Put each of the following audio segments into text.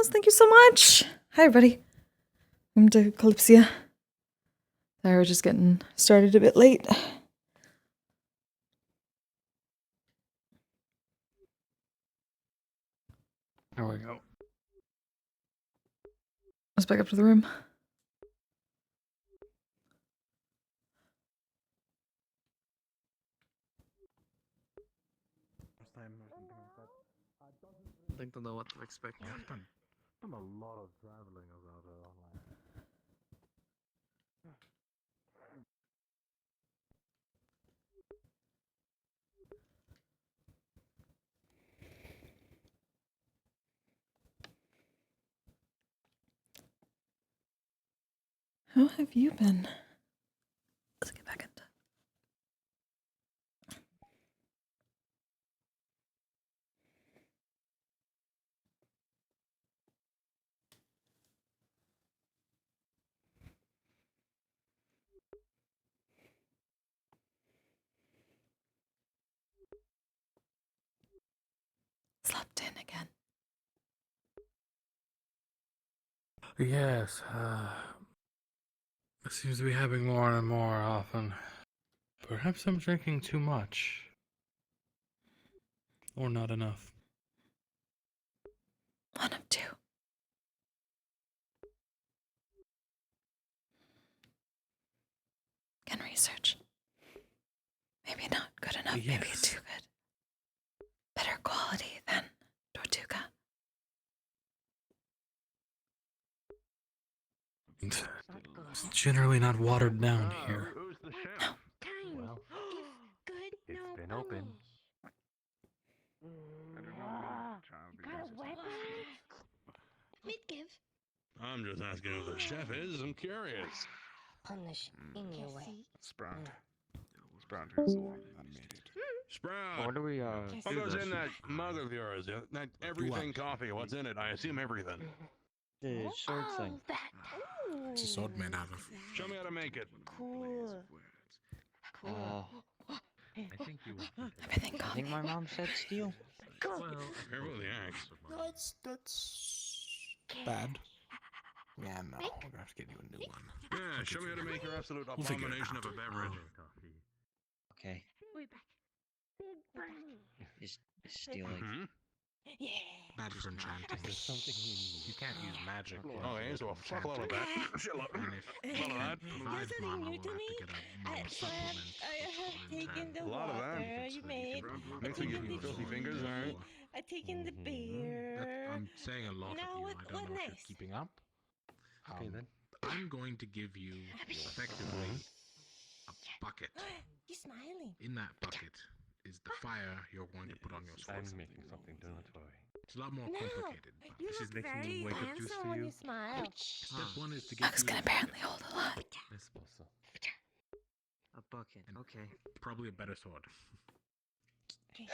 Rose, thank you so much. Hi, everybody. Welcome to Kalypsia. Sorry, we're just getting started a bit late. There we go. Let's back up to the room. I don't know what to expect. I've done a lot of traveling about online. How have you been? Let's get back into. Slept in again. Yes, it seems to be happening more and more often. Perhaps I'm drinking too much. Or not enough. One of two. Can research. Maybe not good enough, Yes. maybe too good. Better quality than Tortuga. It's generally not watered down here. Who's the chef? No. Well, Good, it's no been bunny. open. Midgive. I'm just asking who the chef is. I'm curious. Punish in your way. Sprout. Sprout is the one that made it. Sprout. What do we What do goes this? in that mug of yours? That everything coffee. What's in it? I assume everything. The sword thing. That. It's a sword made out of. Show me how to make it. Cool. I Everything think coffee. my mom said steel. Well, careful with the axe. That's bad. Yeah, no, we're gonna have to get you a new one. Yeah, show me how to make your absolute We'll figure it abomination of out. a beverage. Okay, Way back. Big bunny. is steel like Hmm? Yeah. bad for enchanting? There's something you can't use magic. Okay, so fuck a lot of that. Shut up. A lot of that. That's something new to me. At first, I have taken the A lot of that. water you made. Makes me get filthy fingers, alright? I've taken the beer. I'm saying a lot Now of you. what- I don't what know if you're next? keeping up. Okay then. I'm going to give you effectively a bucket. He's smiling. In that bucket is the fire you're going to put on your sword. I'm making something, don't worry. It's a lot more No, complicated. But you this is look making very you wake up juice handsome for when you. you smile. Step one is to get Bugs you can apparently hold a lot. I suppose so. A bucket. Okay. probably a better sword. Okay.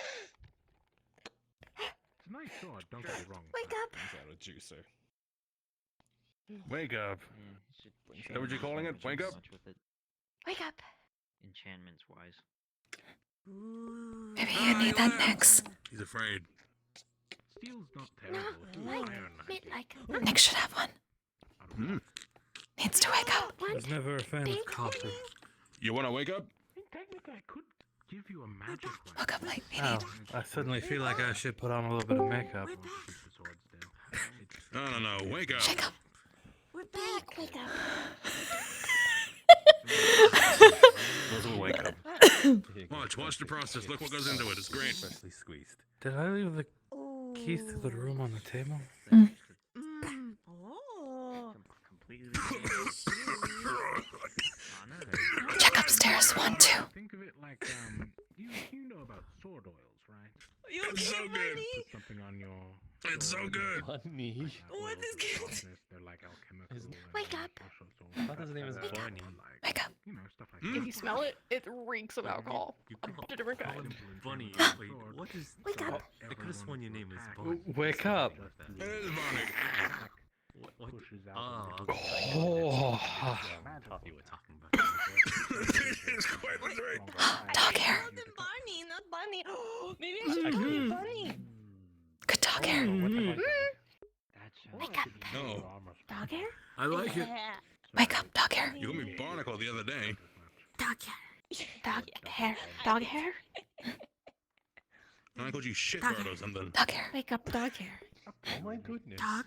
It's a nice sword, don't get me wrong. Wake up. Is that a juicer? Wake up. Is that what you're calling it? Wake up? Wake up. Enchantments wise. Maybe you need that next. He's afraid. Steel's not terrible. It's Like, iron. I mid, think. like. Nick should have one. I don't know. Needs to wake up. I was never a fan of Big coffee. You want to wake up? I think technically I could give you a magic one. Woke up late. We Oh, need. I suddenly feel like I should put on a little bit of makeup. Keep the sword still. It's- No. Wake up. Shake up. We're back. Wake up. Doesn't wake up. Watch the process. Look what goes into it. It's great. Freshly squeezed. Did I leave the keys to the room on the table? Oh. Completely. Check upstairs. 1, 2. Think of it like you know about sword oils, right? You It's so okay, good. buddy? Put something on your. It's so sword, good. Bunny. like that What oil is for good? sharpness, they're like alchemical. Is- and Wake they up. also I thought his name was like, Bunny. Wake up. You know, stuff like Hmm? that. If you smell it, it reeks of alcohol. A different Call kind. him Bunny. Sword, Wait, what is? Wake up. I could have sworn your name is Everyone Bunny. Wake up. It is Bonnie. What? pushes out Ah, the okay. Oh. I thought you were talking about. It's quite literally. Dog hair. Not the bunny, not bunny. Maybe I should call you bunny. Good dog hair. What the fuck? Wake up. No. Dog hair? I like it. Wake up, dog hair. You called me Barnacle the other day. Dog hair. Dog hair. Dog hair? And I called you shit Dog bird hair. or something. Dog hair. Wake up, dog hair. Oh my goodness. Dog?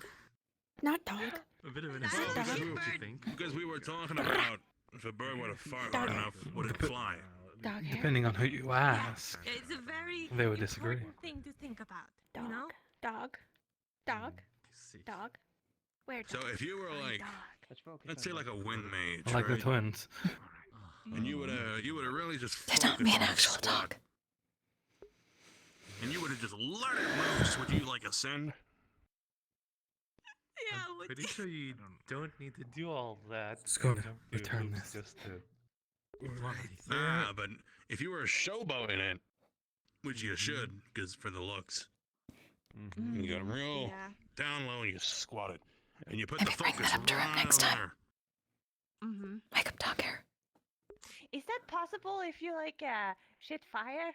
Not dog. A bit of an Dog. assault, Dog. don't you think? Because we were talking about if a bird would have fart hard enough, would it fly? Dog hair. Depending on who you ask. It's a very They would disagree. important thing to think about. Dog. You know? Dog. Dog. See. Dog. Where So dog? if you were Find like, dog. let's say like a wind mage, Like the right? twins. And you would have really just They don't focused mean on the actual squad, dog. and you would have just let it loose. Would you like ascend? Yeah, I'm pretty sure you don't need to do all that. Let's go and to jump through return hoops this. Just to... Ah, but if you were showboating it, which you should, because for the looks, you got real Yeah. down low and you squat it, and you put Maybe the bring focus that up to her right next on time. there. Mm-hmm. Wake up, dog hair. Is that possible if you like shit fire?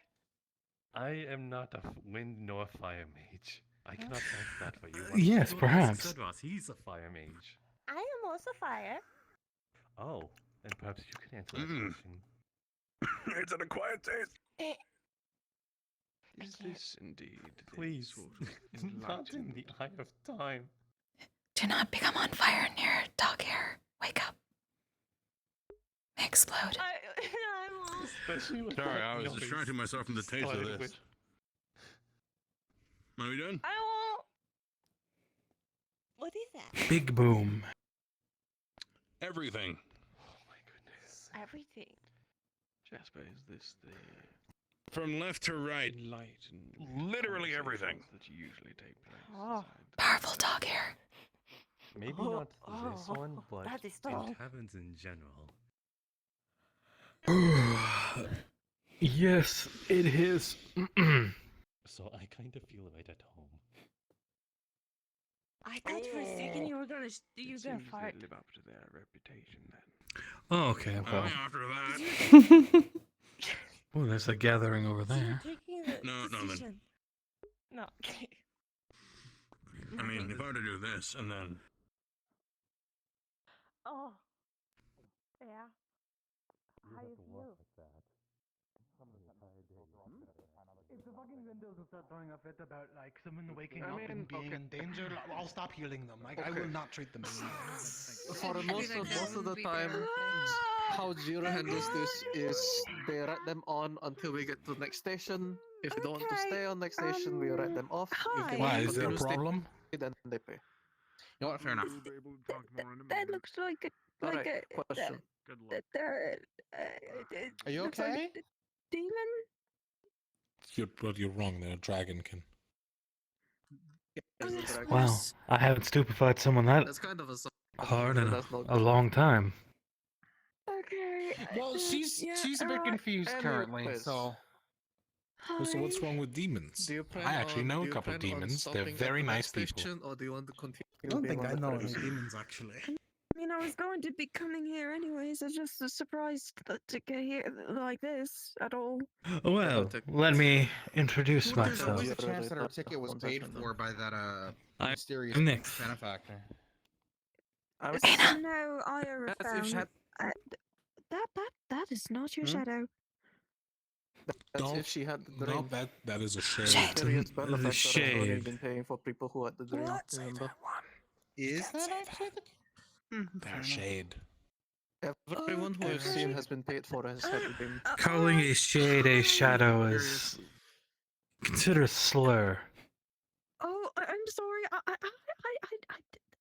I am not a wind nor fire mage. I cannot answer that for you. Yes, Go ask perhaps. Sedros, he's a fire mage. I am also fire. Oh, then perhaps you can answer that Mm. question. It's an acquired taste. Is this indeed the Please, sort of not in the eye of time. Do not become on fire near dog hair. Wake up. May explode. I'm lost. Especially with Sorry, that I was noise distracting myself from the taste of started this. with- What are we doing? I won't. What is that? Big boom. Everything. Oh my goodness. Everything. Jasper, is this the From left to right. enlightened Literally everything. conversations that usually take place Oh. inside? Powerful dog hair. Maybe Oh, not this oh, one, but that is strong. it happens in general. Yes, it is. So I kind of feel right at home. I thought for a second you were gonna You It gonna seems fart. they live up to their reputation then. Oh, okay, well. After that. Oh, there's a gathering over there. You're taking the No, no, then. decision. No. I mean, if I were to do this and then. Oh. Yeah. How you feel? If the fucking windows will start throwing a fit about like someone waking I up mean, and being okay. in danger, I'll stop healing them. Like I will Okay. not treat them anymore. For most of the time, how Zero handles this is they write them on until we get to the next station. If they don't want to Okay, stay on next station, we write them off. If they hi. want Why, to is there a continue staying, problem? then they pay. You know what? Fair enough. We'll be able to talk more in a That minute. looks like a Alright, question. Good luck. it Are you looks like okay? a demon. You're wrong there. A dragonkin. Is it right? Wow, I haven't stupefied someone that That's kind of a hard in that's not a long time. Okay. Well, she's a bit confused currently, anyways. so So what's wrong with demons? Do you plan I actually on- know do a you couple of plan on demons. They're stopping at very the nice next people. station, or do you want to continue? I don't being think I on the know any premise? demons actually. I mean, I was going to be coming here anyways. I was just surprised to get here like this at all. Well, let me introduce there's myself. always a Yeah, chance that our right, ticket was one paid second, for by that I'm mysterious Nick. benefactor. I was Ayna. No, I have That's your found shadow. that is not your Hmm? shadow. That's No, if she had the No, dream. that is a shade. Shade. Mysterious The benefactor has already shade. been paying for people who had the dream. What? Remember? Is that actually the They're shade. Everyone who I've seen Okay. has been paid for has had the dream. Calling a shade a shadow is considered a slur. Oh, I'm sorry.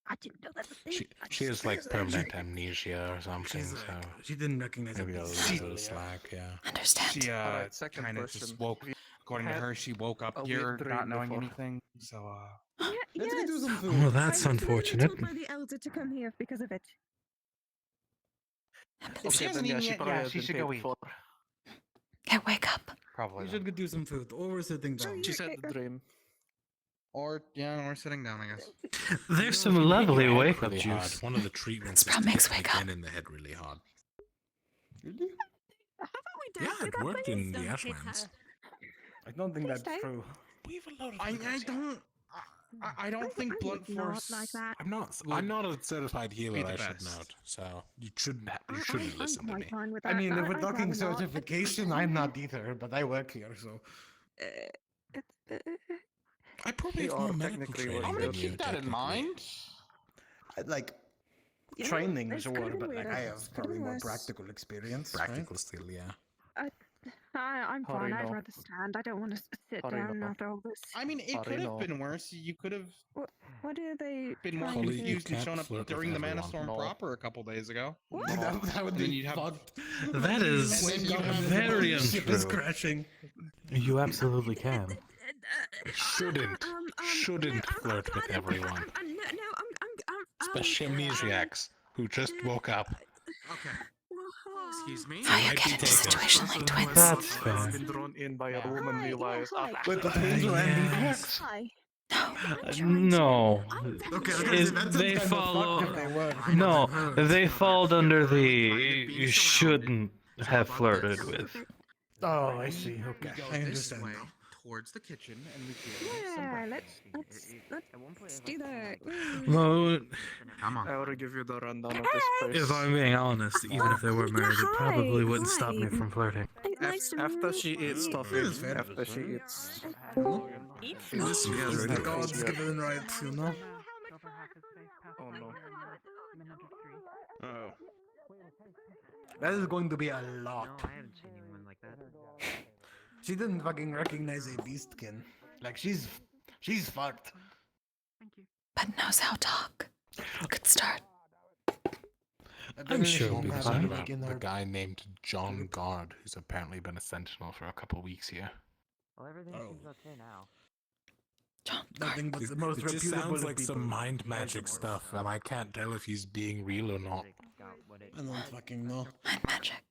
I didn't know that was a thing. She has like permanent amnesia or something. She's So she didn't recognize maybe it. a little slack. Yeah. Understand. She Alright, second kind of question. just woke. Have you According to had her, she woke up a weird here dream not knowing before? anything. So Yeah, Let's yes. get do some food. Well, I that's was literally unfortunate. told by the elder to come here because of it. if she Okay, hasn't then yeah, eaten she yet, probably yeah, has she been should go paid eat. for. Okay, wake up. Probably. We should go do some food. Or we're sitting down. She said the dream. Or yeah, or sitting down, I guess. There's some lovely Hit wake up really hard. juice. One of the treatments is Sprout to makes hit wake up. again in the head really hard. Haven't we Yeah, done it worked in the Don't hit Ashlands. her. I don't think Please that's don't. true. We have a lot of I don't. I don't think blunt not force. like that. I'm not a certified Be healer. the I should best. note. So you shouldn't I'm listen to quite me. fine with I that. mean, if we're I'd talking rather not. certification, I'm not either, but I work here, so. I probably We have more are medical technically training working than there. you. Keep that in technically. mind. Like, Yeah, training, it's sure, could've been but like I weirder. have Could've probably been more worse. practical experience, Practical skill, yeah. I'm fine. I'd Harino. rather stand. I don't want to sit Harino. down after all this. I mean, it could have Harino. been worse. You could have What are they been more trying to Holly, you do? confused and can't shown up flirt with during the Mana everyone. Storm No. proper a couple days ago. What? that would And be then you'd have- fucked. That is And then you have very Ship is untrue. crashing. You absolutely can. Shouldn't flirt with everyone. Especially amnesiacs who just woke up. Okay. Excuse me. How you Might get be into a taken. situation like twins? That's fair. Been drawn in by a woman Hi, realized hi. With the twins are Yes. Hi. No. Okay, They Fucked follow. if they were. No, they fall under the you shouldn't have flirted with. Oh, I see. Okay, We go I this understand. way now. towards the kitchen, and we get some Yeah, breakfast. let's do that. Well, Come on. I already give you the rundown of this place. if I'm being honest, even if they were married, it probably wouldn't stop me from flirting. Nice to After meet she eats you. toffee, fair. after she eats. This is the gods given rights, you know. Oh no. Oh. That is going to be a lot. No, I haven't seen anyone like that. She didn't fucking recognize a beastkin. Like she's fucked. But knows how to talk. Good start. I'm sure it'll be Have fine. it, About like, in the her- guy named John Guard, who's apparently been a sentinel for a couple weeks here. Well, everything Oh. seems okay now. John Nothing but It, the most it just reputable sounds of like people. some mind magic stuff, and I can't tell if he's being real or not. I don't fucking know. mind magic.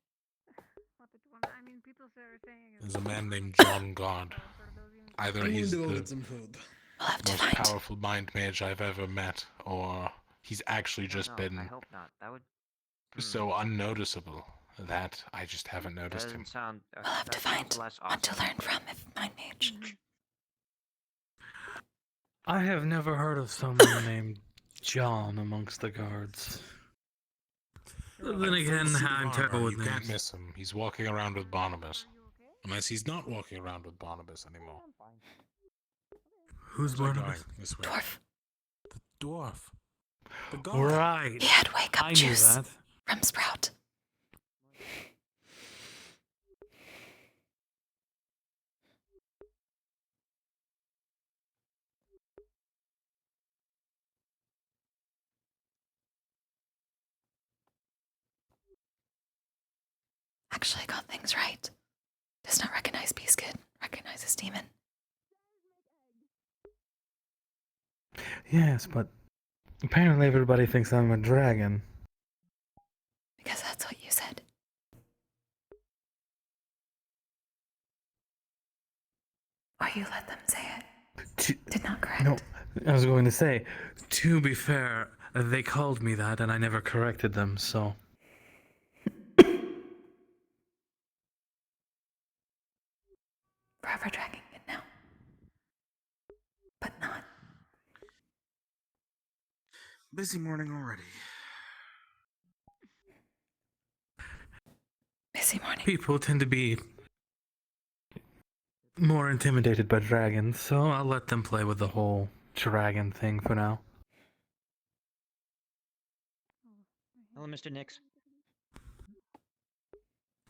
There's a man named John Guard. Either I'm he's going to go the get some food. We'll have to most find. powerful mind mage I've ever met, or he's actually just I been hope not. That would. so unnoticeable that I just haven't noticed him. Doesn't sound. We'll have to that sounds find less one to awesome. learn from if mind mage. I have never heard of someone named John amongst the guards. Then again, From I'm Suvarna, terrible with you can't names. miss him. He's walking around with Barnabas. Unless he's not walking around with Barnabas anymore. Who's Where's he Barnabas? going? This way. Dwarf. The dwarf. The god. Right. He had wake up I knew juice that. from Sprout. Actually got things right. Does not recognize Beastkid. Recognizes demon. Yes, but apparently everybody thinks I'm a dragon. Because that's what you said. Or you let them say it. Did not correct. No, I was going to say, to be fair, they called me that and I never corrected them, so. Forever dragging it now. But not. Busy morning already. Busy morning. People tend to be more intimidated by dragons, so I'll let them play with the whole dragon thing for now. Hello, Mr. Nix.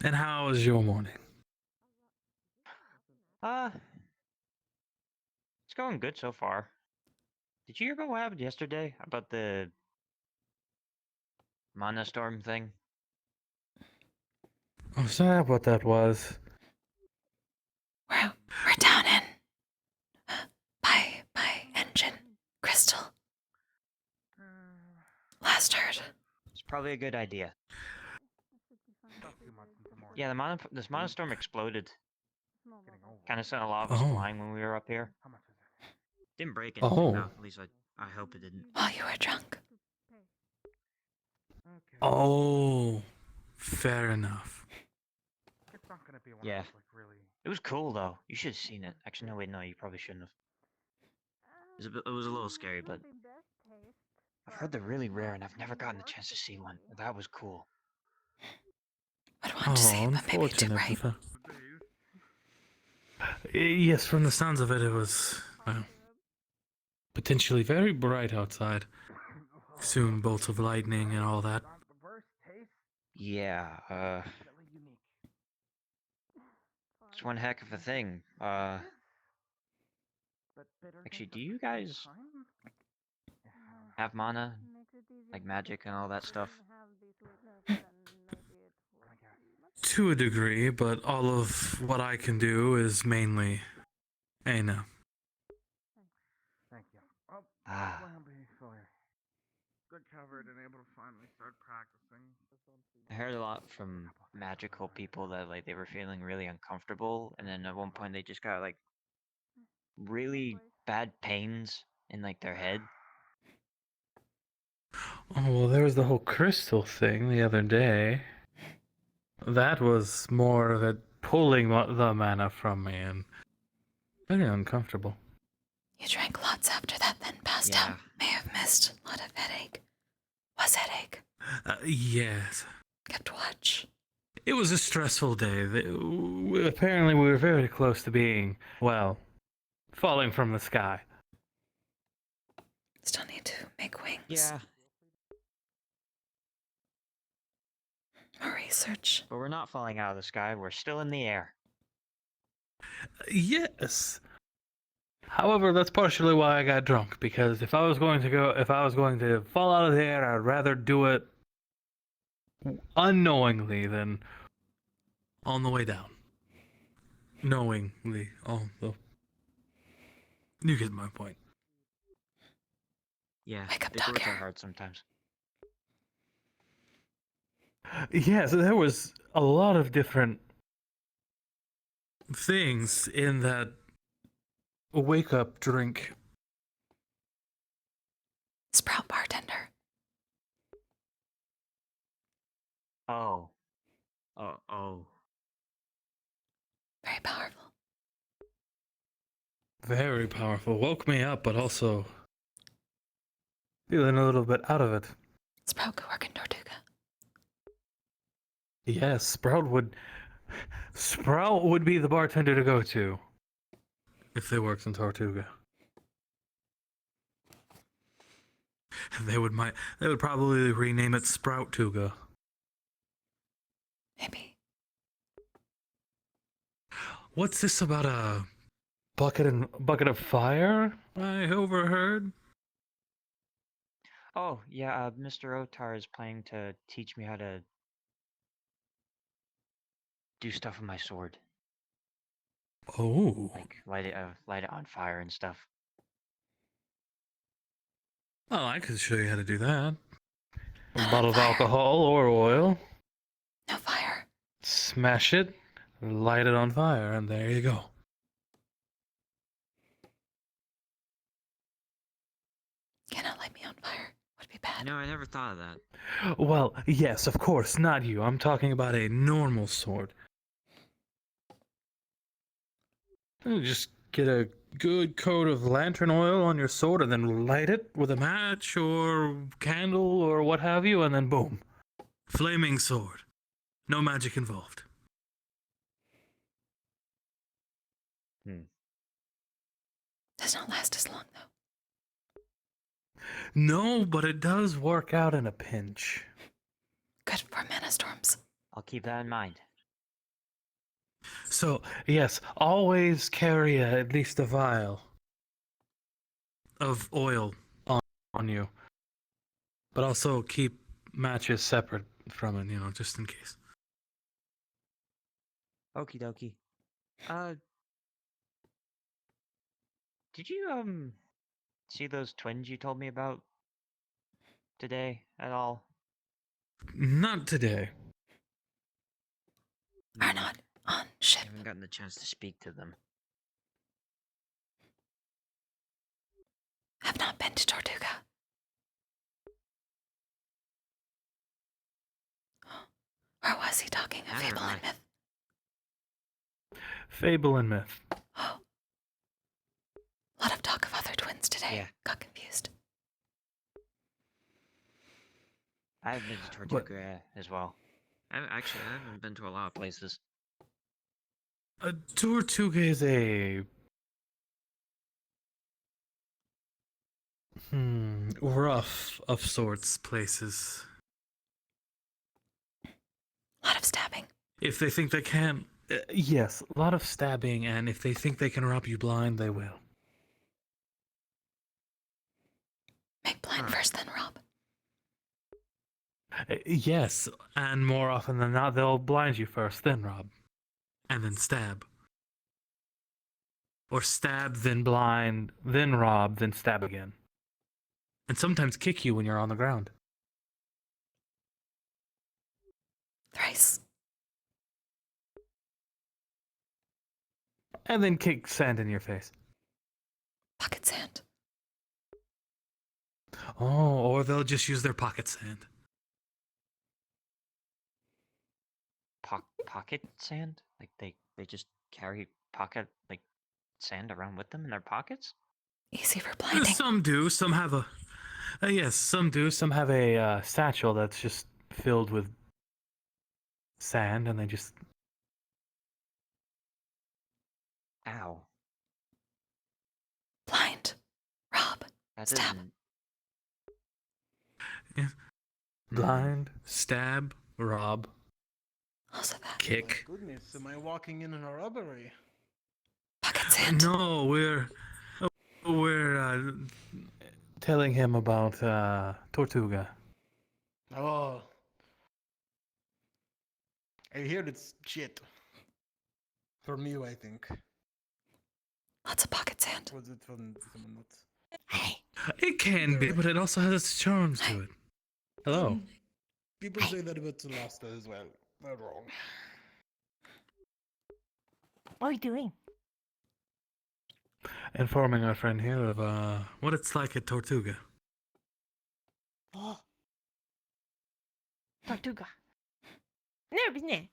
And how was your morning? It's going good so far. Did you hear about what happened yesterday? About the Mana Storm thing? Oh, sorry what that was. We're down in by engine. Crystal. Last heard. It's probably a good idea. Yeah, this Mana Storm exploded. Kind of sent a lot of us Oh. flying when we were up here. Didn't break Oh. anything, though. At least I hope it didn't. While you were drunk. Oh, fair enough. Yeah. It was cool, though. You should have seen it. Actually, no, wait, no, you probably shouldn't have. It was a little scary, but I've heard they're really rare, and I've never gotten the chance to see one. That was cool. I'd want to see, but maybe too unfortunate. bright. Yes, from the sounds of it, it was potentially very bright outside. Soon bolts of lightning and all that. Yeah, it's one heck of a thing. Actually, do you guys have mana? Like magic and all that stuff? To a degree, but all of what I can do is mainly Ayna. Thank you. Oh, Ah. Good covered and able to finally start practicing. I heard a lot from magical people that like they were feeling really uncomfortable, and then at one point they just got like really bad pains in like their head. Oh, well, there was the whole crystal thing the other day. That was more of it pulling the mana from me and very uncomfortable. You drank lots after that, then passed out. May have missed a lot of headache. Was headache. Yes. Kept watch. It was a stressful day. Apparently, we were very close to being, well, falling from the sky. Still need to make wings. Yeah. More research. But we're not falling out of the sky, we're still in the air. Yes. However, that's partially why I got drunk, because if I was going to fall out of the air, I'd rather do it unknowingly than on the way down. Knowingly, although you get my point. Yeah, Wake up, big words Dogger. are hard sometimes. Yes, there was a lot of different things in that wake-up drink. Sprout bartender. Oh. Oh. Very powerful. Very powerful. Woke me up, but also feeling a little bit out of it. Sprout could work in Tortuga. Yes, Sprout would be the bartender to go to if they worked in Tortuga. They would probably rename it Sprout-tuga. Maybe. What's this about a bucket of fire I overheard? Oh, yeah, Mr. Otar is planning to teach me how to do stuff with my sword. Oh. Like light it on fire and stuff. Oh, I could show you how to do that. A bottle of alcohol or oil. No fire. Smash it, light it on fire, and there you go. Cannot light me on fire. Would be bad. No, I never thought of that. Well, yes, of course, not you. I'm talking about a normal sword. Just get a good coat of lantern oil on your sword and then light it with a match or candle or what have you, and then boom. Flaming sword. No magic involved. Does not last as long, though. No, but it does work out in a pinch. Good for mana storms. I'll keep that in mind. So, yes, always carry at least a vial of oil on you. But also keep matches separate from it, just in case. Okie dokie. Did you, see those twins you told me about today at all? Not today. Are not on ship. I haven't gotten the chance to speak to them. Have not been to Tortuga. Or was he talking of fable and myth? Fable and myth. Oh. A lot of talk of other twins today. Yeah. Got confused. I've been to Tortuga as well. I haven't been to a lot of places. Tortuga is a rough of sorts places. A lot of stabbing. If they think they can, yes, a lot of stabbing, and if they think they can rob you blind, they will. Make blind first, then rob. Yes, and more often than not, they'll blind you first, then rob, and then stab. Or stab, then blind, then rob, then stab again. And sometimes kick you when you're on the ground. Thrice. And then kick sand in your face. Pocket sand. Oh, or they'll just use their pocket sand. Pocket sand? Like they just carry pocket like sand around with them in their pockets? Easy for blinding. Some do. Some have a. Yes, some do. Some have a satchel that's just filled with sand, and they just. Ow. Blind. Rob. That Stab. doesn't. Yeah. Blind, stab, rob, Also that. kick. Goodness, am I walking in on a robbery? Pocket sand. No, we're telling him about Tortuga. Oh. I hear it's shit. From you, I think. Lots of pocket sand. Was it from someone else? Hey. It can be, but it also has its charms to it. Hello. People say that about Solasta as well. They're wrong. What are you doing? Informing our friend here of what it's like at Tortuga. Oh. Tortuga. Never been there.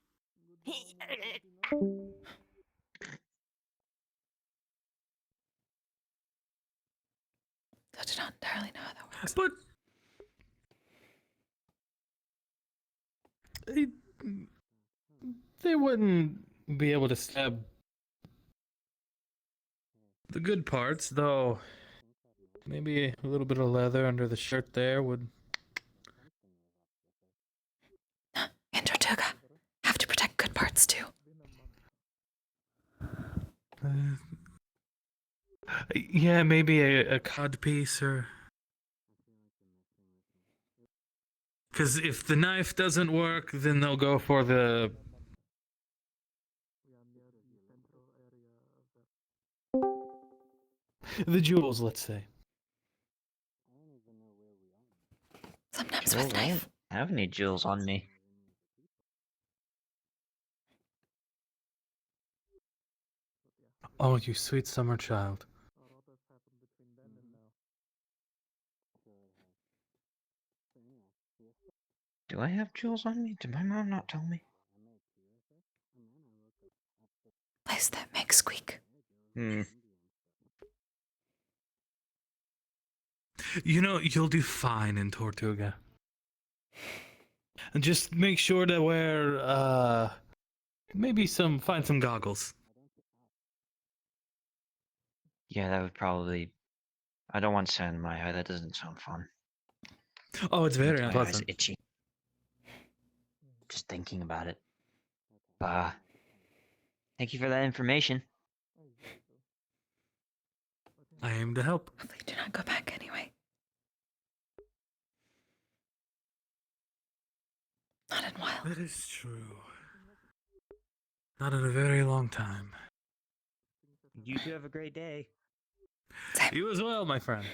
I do not entirely know how that works. But they wouldn't be able to stab the good parts, though. Maybe a little bit of leather under the shirt there would. In Tortuga. Have to protect good parts too. Yeah, maybe a cod piece or. Because if the knife doesn't work, then they'll go for the. The jewels, let's say. Sometimes Jewels? with I knife. don't have any jewels on me. Oh, you sweet summer child. Do I have jewels on me? Did my mom not tell me? Place that makes squeak. You know, you'll do fine in Tortuga. And just make sure to wear, maybe find some goggles. Yeah, that would probably. I don't want sand in my eye. That doesn't sound fun. Oh, it's very Makes my eyes unpleasant. itchy. Just thinking about it. Thank you for that information. I aim to help. Hopefully do not go back anyway. Not in a while. That is true. Not in a very long time. You two have a great day. You as well, my friend.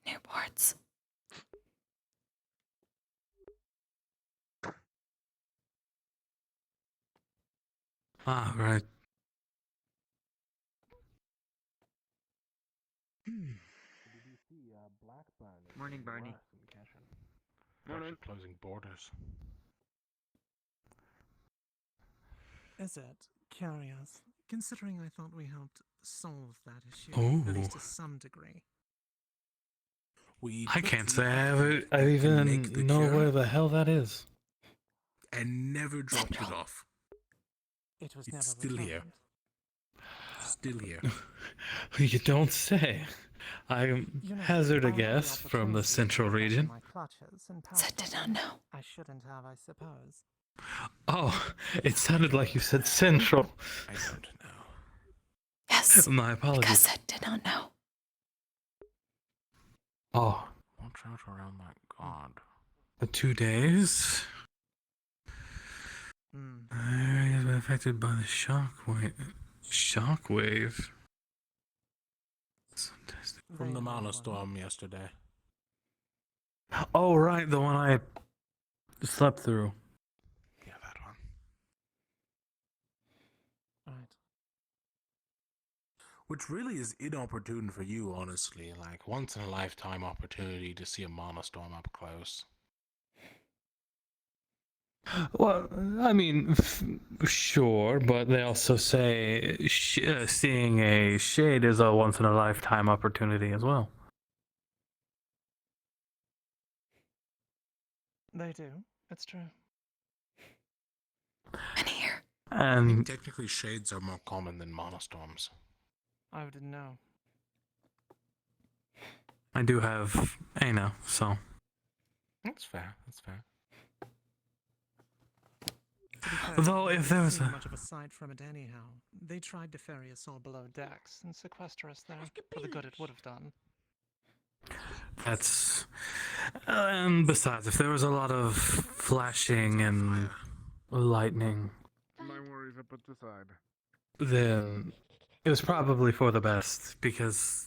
Newports. Ah, right. Morning, Barney. Morning. Closing borders. Is it? Curious. Considering I thought we helped solve that issue, at least to some degree. We I took can't the say option I to even make the know cure where the hell that is. and never dropped it off. It was It's never still here. returned. Still here. You don't say. I You know, hazard a I had the guess from the opportunity to central get back in region. my clutches and Said pass did something. not know. I shouldn't have, I suppose. Oh, it sounded like you said central. I don't know. Yes. My Because apologies. said did not know. Oh, Watch out around that god. the 2 days? Area has been affected by the shockwave. Shockwave? From the mana storm yesterday. Oh, right, the one I slept through. Yeah, that one. Right. Which really is inopportune for you, honestly. Like, once in a lifetime opportunity to see a mana storm up close. Well, I mean, sure, but they also say seeing a shade is a once in a lifetime opportunity as well. They do. It's true. And here. I mean, And technically, shades are more common than mana storms. I didn't know. I do have Ayna, so. That's fair. That's fair. To be fair, Though I if didn't there was see a- much of a sight from it anyhow. They tried to ferry us all below decks and sequester us there for the good it would have done. That's. And besides, if there was a lot of flashing and lightning, My worries are put aside. then it was probably for the best because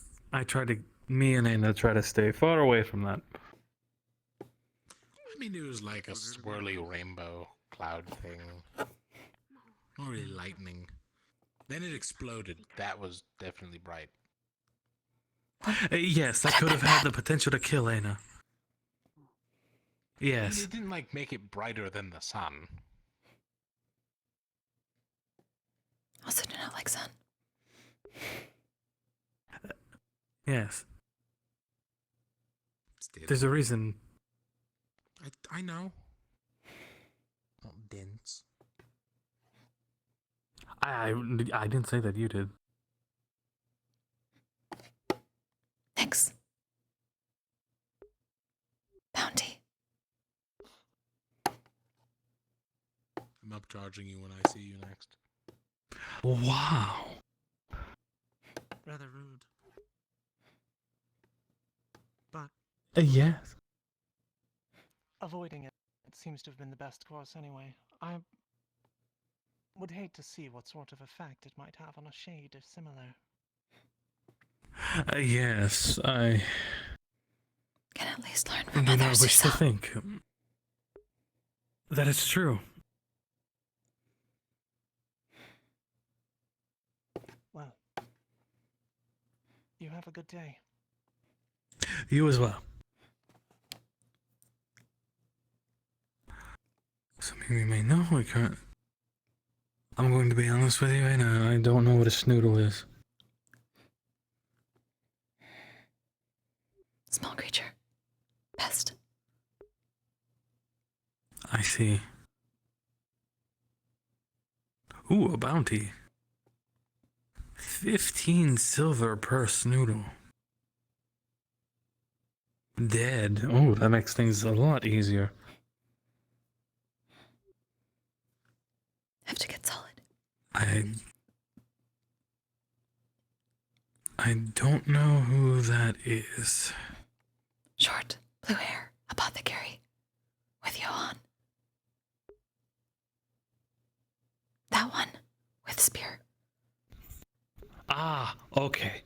me and Ayna try to stay far away from that. I mean, it was like a swirly rainbow cloud thing. Not really lightning. Then it exploded. That was definitely bright. Yes, that could have had the potential to kill Ayna. I mean, Yes. it didn't like make it brighter than the sun. Also do not like sun. Yes. Still. There's a reason. I know. Not dense. I didn't say that you did. Next. Bounty. I'm upcharging you when I see you next. Wow. Rather rude. But Yes. avoiding it seems to have been the best course anyway. I would hate to see what sort of effect it might have on a shade if similar. Yes, I Can at least learn from do not others wish to yourself. think that it's true. Well, you have a good day. You as well. Something we may know, we can't. I'm going to be honest with you, Ayna. I don't know what a snoodle is. Small creature. Pest. I see. Ooh, a bounty. 15 silver per snoodle. Dead. Oh, that makes things a lot easier. Have to get solid. I don't know who that is. Short, blue hair, apothecary. With Johan. That one. With spear. Ah, okay.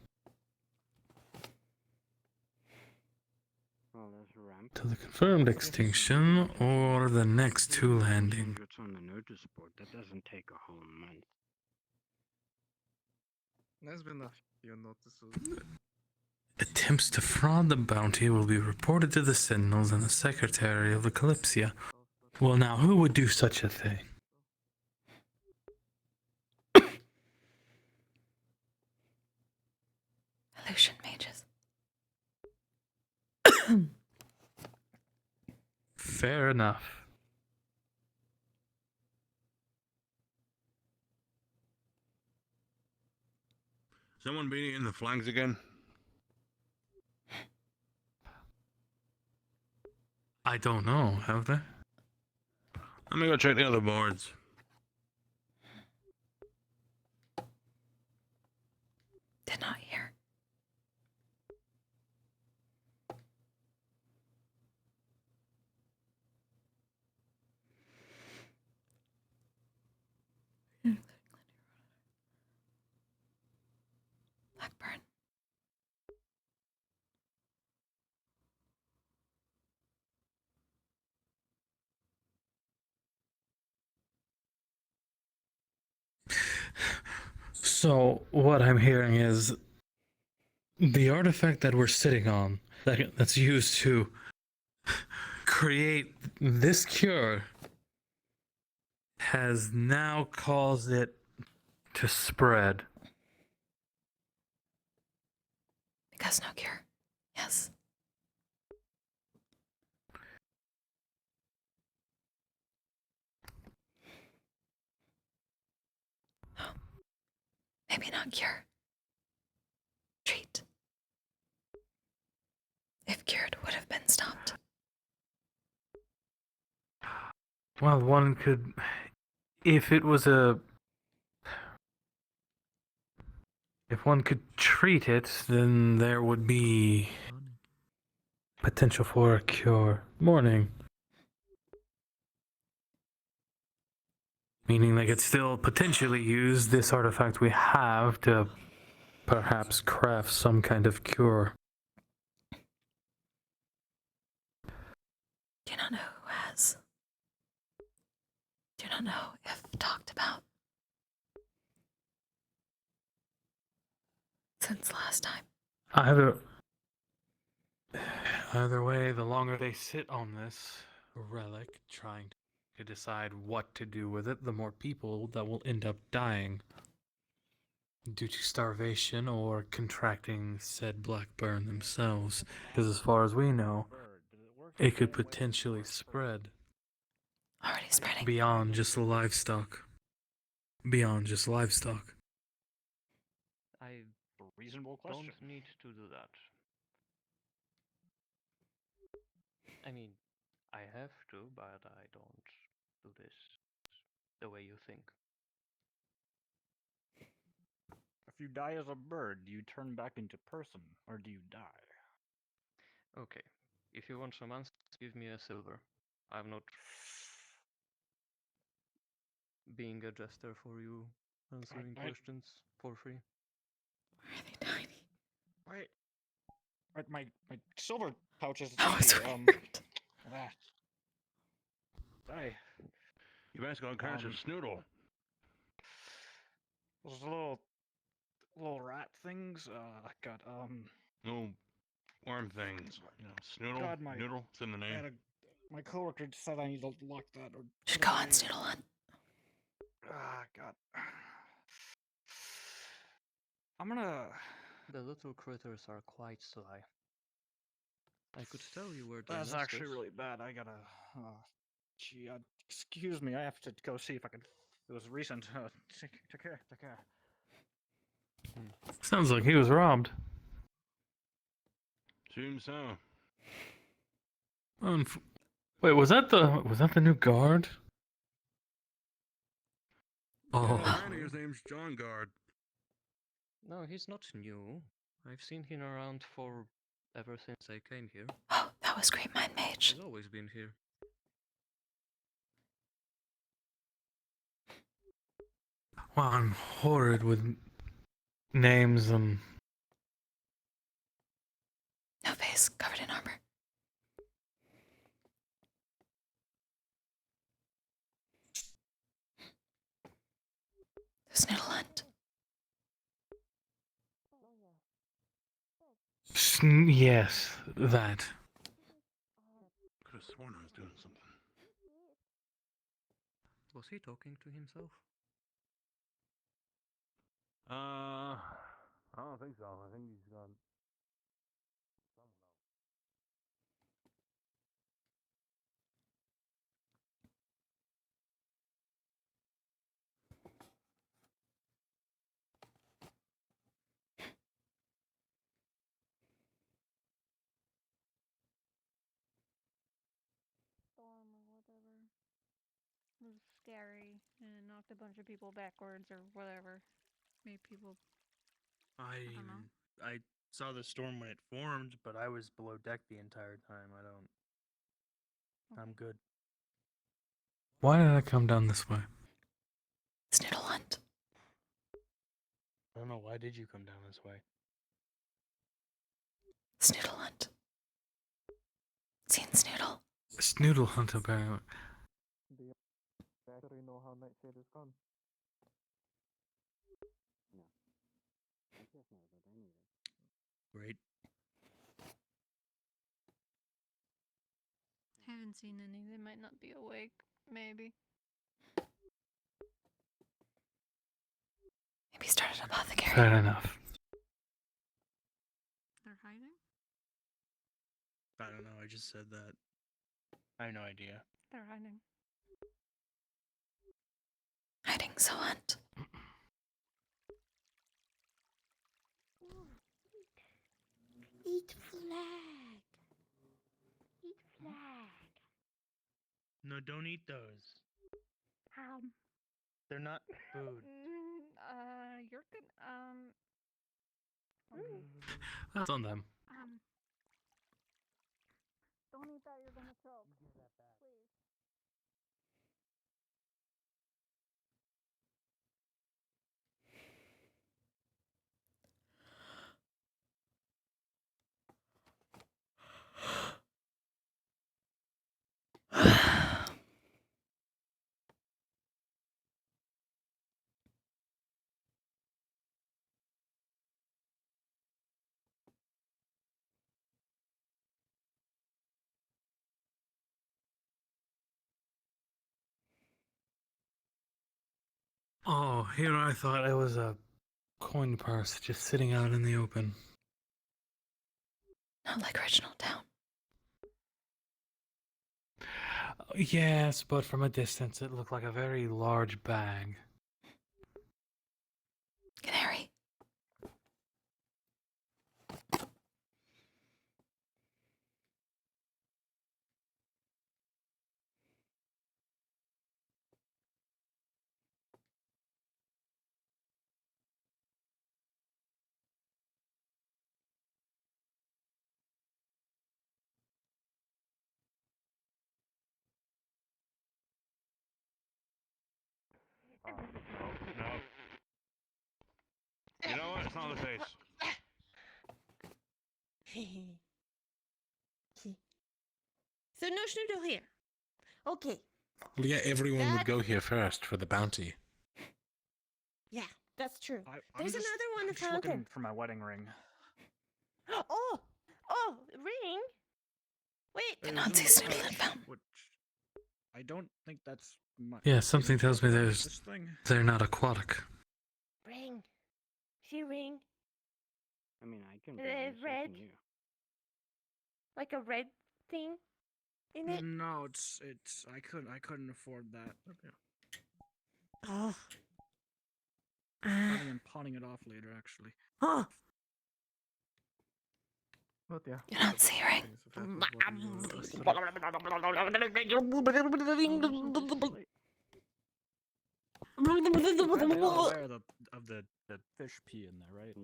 Well, there's a ramp. To the confirmed extinction or the next two landing. It's on the notice board. That doesn't take a whole month. There's been a few notices. Attempts to fraud the bounty will be reported to the Sentinels and the Secretary of the Kalypsia. Well, now, who would do such a thing? Illusion mages. Fair enough. Someone beating in the flanks again? I don't know, have they? Let me go check the other boards. Did not hear. Blackburn. So, what I'm hearing is the artifact that we're sitting on, that's used to create this cure, has now caused it to spread. Because no cure. Yes. Oh. Maybe not cure. Treat. If cured, would have been stopped. Well, one could, if one could treat it, then there would be potential for a cure. Morning. Meaning they could still potentially use this artifact we have to perhaps craft some kind of cure. Do not know who has. Do not know if talked about. Since last time. Either way, the longer they sit on this relic, trying to decide what to do with it, the more people that will end up dying due to starvation or contracting said black burn themselves. Because as far as we know, it could potentially spread. Already spreading. Beyond just the livestock. Beyond just livestock. I Reasonable question. don't need to do that. I mean, I have to, but I don't do this the way you think. If you die as a bird, do you turn back into person, or do you die? Okay, if you want some answers, give me a silver. I'm not being a jester for you, answering questions for free. Why are they tiny? Wait. My silver pouch is Oh, it's empty. weird. Die. You best go catch a snoodle. Those little rat things. I got No worm things. You know, snoodle, God, noodle. It's in the name. My coworker said I need to lock that. Or Should go on Snoodle Hunt. Ah, God. I'm gonna. The little critters are quite sly. I could tell you where their That's nest actually is. really bad. I gotta. Gee, excuse me. I have to go see if I can. It was recent. Take care. Take care. Sounds like he was robbed. Seems so. Wait, was that the new guard? Oh. Yeah, apparently his name's John Guard. No, he's not new. I've seen him around for ever since I came here. Oh, that was Great Mind Mage. He's always been here. Wow, I'm horrid with names and... No face, covered in armor. Snoodle Hunt. Yes, that. Could have sworn I was doing something. Was he talking to himself? I don't think so. I think he's gone. Storm or whatever. It was scary and it knocked a bunch of people backwards or whatever. Made people. don't know. I saw the storm when it formed, but I was below deck the entire time. I don't. I'm good. Why did I come down this way? Snoodle hunt. I don't know. Why did you come down this way? Snoodle hunt. Seen Snoodle. Snoodle hunt apparently. Do you actually know how Nightshade is gone? No. I just know that anyway. Great. Haven't seen any. They might not be awake. Maybe. Maybe started apothecary. Fair enough. They're hiding? I don't know. I just said that. I have no idea. They're hiding. Hiding so hunt. Eat flag. Eat flag. No, don't eat those. They're not food. You're good. That's on them. Don't eat that. You're gonna choke. Please. Oh, here I thought it was a coin purse just sitting out in the open. Not like Reginald Town. Yes, but from a distance it looked like a very large bag. Canary. No. You know what? It's not the face. So no Snoodle here. Okay. Well, yeah, everyone would That- go here first for the bounty. Yeah, that's true. I'm There's just- another one in I'm the just looking fountain. for my wedding ring. Oh, ring. Wait. There's not say an Snoodle pouch, in fountain. Which I don't think that's my. Yeah, something tells me This thing. they're not aquatic. Ring. See ring. I mean, I can. Red. Like a red thing in it. No, it's. I couldn't afford that. Oh. Planning on pawning it off later, actually. Oh. But yeah. You don't see ring. You're aware of the fish pee in there, right?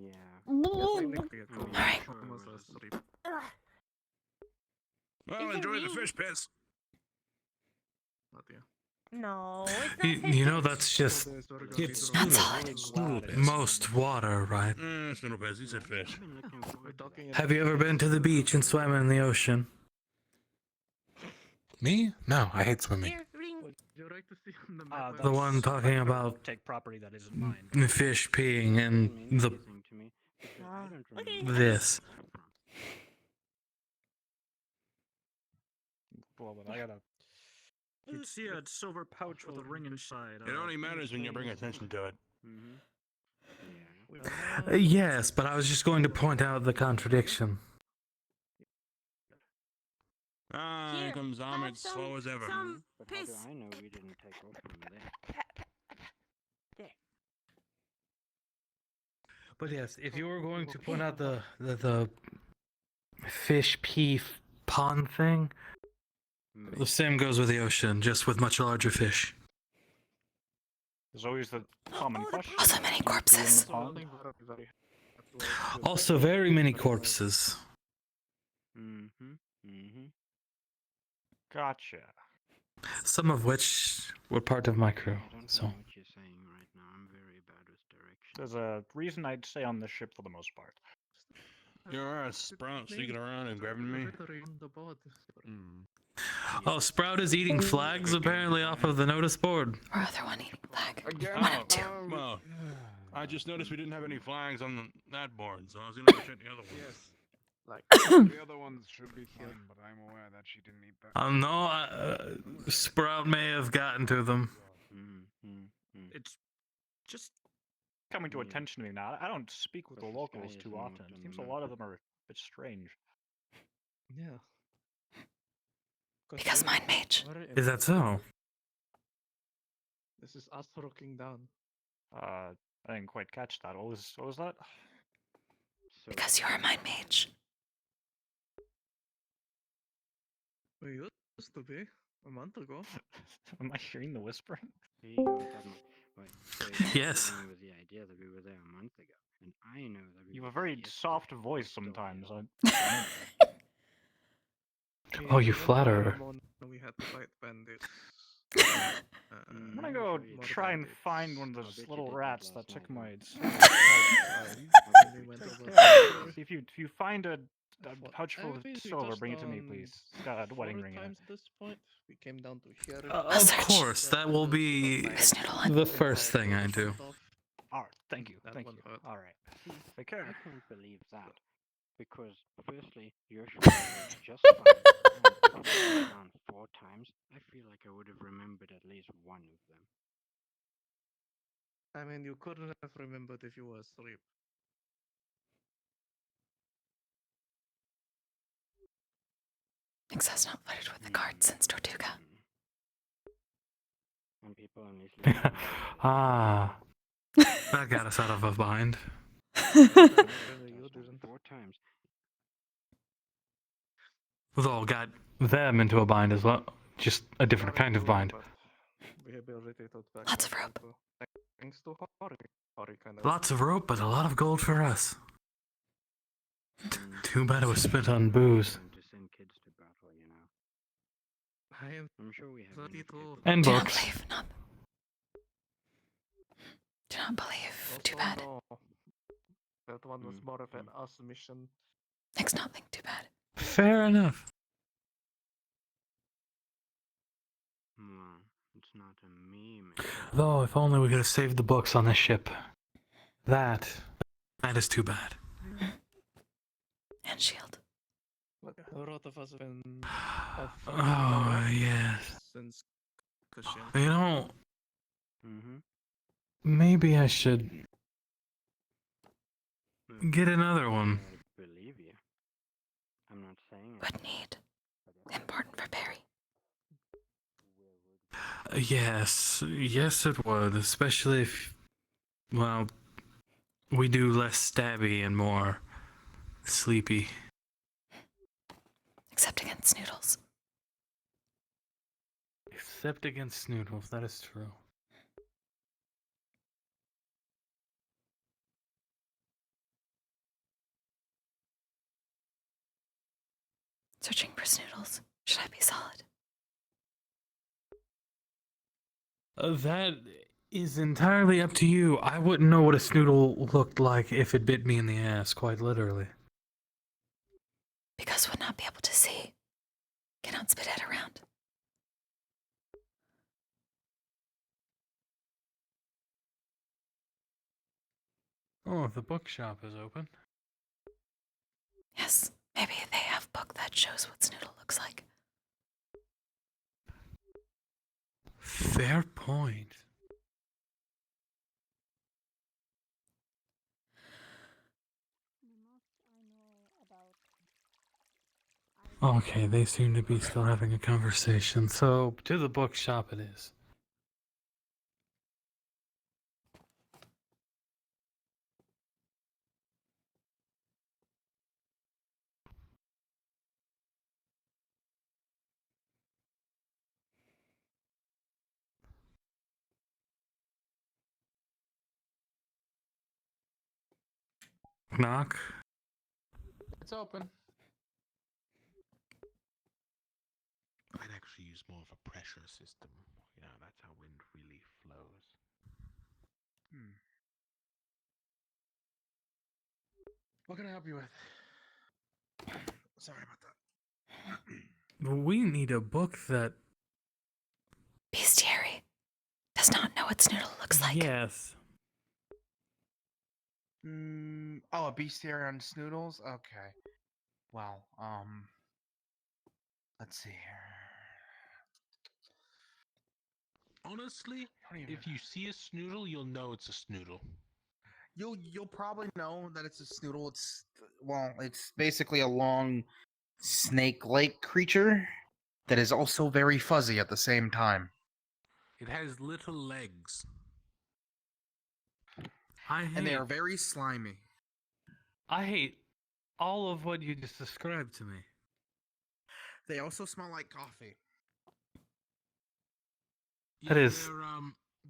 Alright. Well, It's a enjoy the ring. fish piss. No, it's not. You know that's just It's most water, right? Snoodle piss. You said fish. Have you ever been to the beach and swam in the ocean? Me? No, I hate swimming. Here, ring. The one talking about take property that isn't mine. fish peeing and the Okay. this. Well, then I gotta. You'd see a silver pouch with a ring inside. It only matters when you bring attention to it. Mm-hmm. Yes, but I was just going to point out the contradiction. Ah, here comes Ahmed, slow as ever. But how do I know we didn't take off from there? But yes, if you were going to point out the fish pea pond thing, the same goes with the ocean, just with much larger fish. There's always the common question. Also many corpses. Also, very many corpses. Mm-hmm. Mm-hmm. Gotcha. Some of which were part of my crew. So. What you're saying right now, I'm very bad with directions. There's a reason I'd stay on this ship for the most part. You're a Sprout sneaking around and grabbing me. Oh, Sprout is eating flags apparently off of the notice board. Or other one eating flag. One and two. Well, I just noticed we didn't have any flags on that board, so I was gonna check the other ones. Yes. Like the other ones should be fine, but I'm aware that she didn't eat that. No, Sprout may have gotten to them. It's just coming to attention to me now. I don't speak with the locals too often. It seems a lot of them are a bit strange. Yeah. Because mind mage. Is that so? This is us rocking down. I didn't quite catch that. What was that? Because you're a mind mage. We used to be a month ago. Am I hearing the whispering? Yes. With the idea that we were there a month ago, and I know that we You have a very soft voice sometimes. Oh, you flatter. We had to fight bandits. I'm gonna go try and find one of those little rats that took my. If you find a pouch full of silver, bring it to me, please. It's got a wedding ring in it. At this point, we came down to here. Of course, that will be the first thing I do. Alright, thank you. Thank you. Alright. Take care. I can't believe that. Because, firstly, your shoulder was just fine. And down 4 times, I feel like I would have remembered at least one of them. I mean, you couldn't have remembered if you were asleep. Nix has not flirted with the guards since Tortuga. And people only sleep. Ah. That got us out of a bind. You didn't. 4 times. We've all got them into a bind as well. Just a different kind of bind. Lots of rope. Thanks to Hori. Lots of rope, but a lot of gold for us. Too bad it was spent on booze. To send kids to battle, you know. I'm sure we have. And Do not books. believe. Do not believe. Too bad. That one was more of an us mission. Nix not think too bad. Fair enough. It's not a meme. Though, if only we could have saved the books on this ship. That is too bad. And shield. Look, a lot of us have been. Oh, yes. Since Kushin. You know, Mm-hmm. maybe I should get another one. I believe you. I'm not saying Would need. Important for Perry. Yes, it would, especially if, well, we do less stabby and more sleepy. Except against Snoodles. Except against Snoodles, that is true. Searching for Snoodles. Should I be solid? That is entirely up to you. I wouldn't know what a Snoodle looked like if it bit me in the ass, quite literally. Because would not be able to see. Cannot spit it around. Oh, the bookshop is open. Yes, Maybe they have a book that shows what Snoodle looks like. Fair point. Okay, they seem to be still having a conversation, so to the bookshop it is. Knock. It's open. I'd actually use more of a pressure system. You know, that's how wind really flows. What can I help you with? Sorry about that. We need a book that. Bestiary does not know what Snoodle looks like. Yes. Oh, a bestiary on Snoodles? Okay. Well, let's see here. Honestly, if you see a snoodle, you'll know it's a snoodle. You'll probably know that it's a Snoodle. It's basically a long snake-like creature that is also very fuzzy at the same time. It has little legs. And they are very slimy. I hate all of what you just described to me. They also smell like coffee. That is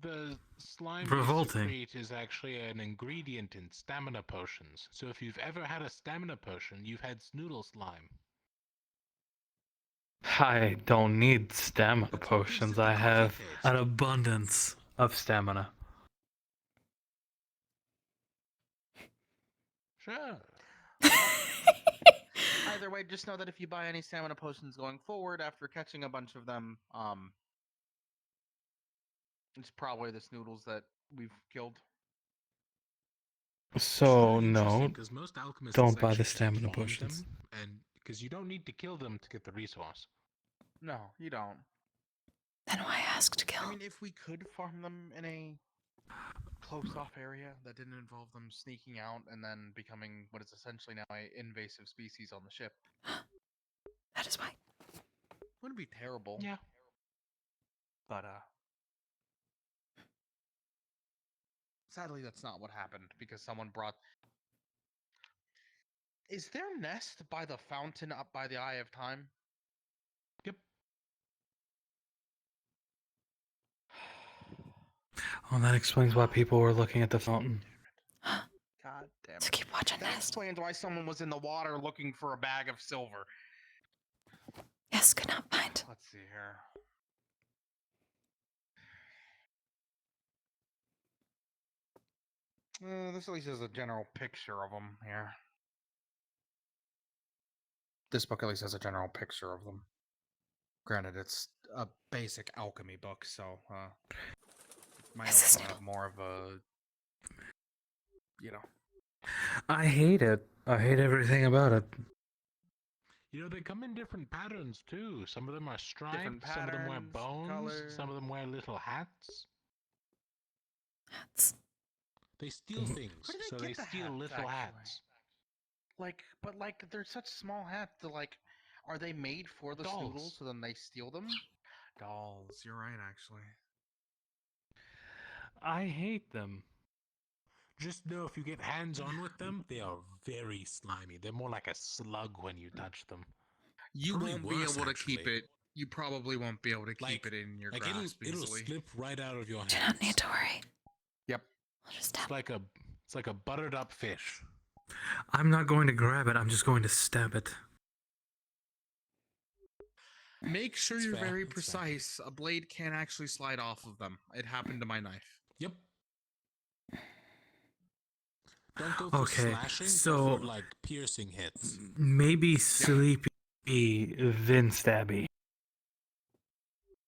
The slime revolting. you secrete is actually an ingredient in stamina potions. So if you've ever had a stamina potion, you've had snoodle slime. I don't need stamina potions. I have taste. an abundance of stamina. Sure. Either way, just know that if you buy any stamina potions going forward after catching a bunch of them, it's probably the Snoodles that we've killed. So no, Because most alchemists don't buy the actually just stamina farm potions. them, and because you don't need to kill them to get the resource. No, you don't. Then why ask to kill? I mean, if we could farm them in a close-off area that didn't involve them sneaking out and then becoming what is essentially now an invasive species on the ship. That is why. Wouldn't be terrible. Yeah. But, sadly, that's not what happened, because someone brought... Is their nest by the fountain up by the Eye of Time? Yep. Oh, that explains why people were looking at the fountain. God damn it. So keep watching That Nest. explains why someone was in the water looking for a bag of silver. Yes, could not find. Let's see here. This at least has a general picture of them here. This book at least has a general picture of them. Granted, it's a basic alchemy book, so might also have more of a, you know. I hate it. I hate everything about it. You know, they come in different patterns too. Some of them are striped, Different some of them wear patterns, bones, color. some of them wear little hats. Hats. They steal things, Where do so they they get the steal hats, little actually? hats. But they're such small hats. They're like, are they made for the Dolls. Snoodles, so then they steal them? Dolls. You're right, actually. I hate them. Just know if you get hands on with them, they are very slimy. They're more like a slug when you touch them. You Probably won't be worse, able to keep actually. it. You probably won't be able to keep it in your grasp it'll easily. slip right out of your hands. Do not need to worry. Yep. I'll just It's like a buttered up fish. I'm not going to grab it. I'm just going to stab it. Make sure That's you're fair, very that's fair. precise. A blade can actually slide off of them. It happened to my knife. Yep. Don't go for Okay, slashing, so go for like piercing hits. maybe sleepy, then stabby.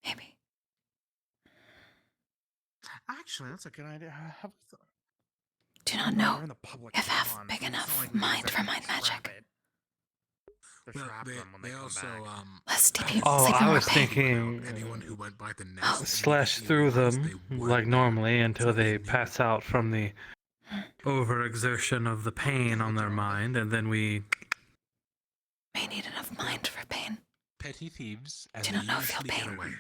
Maybe. Actually, that's a good idea. Have we thought? Do not Well, know we're in the public if I have pond. big It's not enough like we can mind for exactly mind trap magic. it. Well, they also Oh, I was thinking anyone who went by the nest slash through them like normally until they pass out from the overexertion of the pain on their mind, and then we may need enough mind for pain. petty thieves, as Do they not know feel usually get pain. away.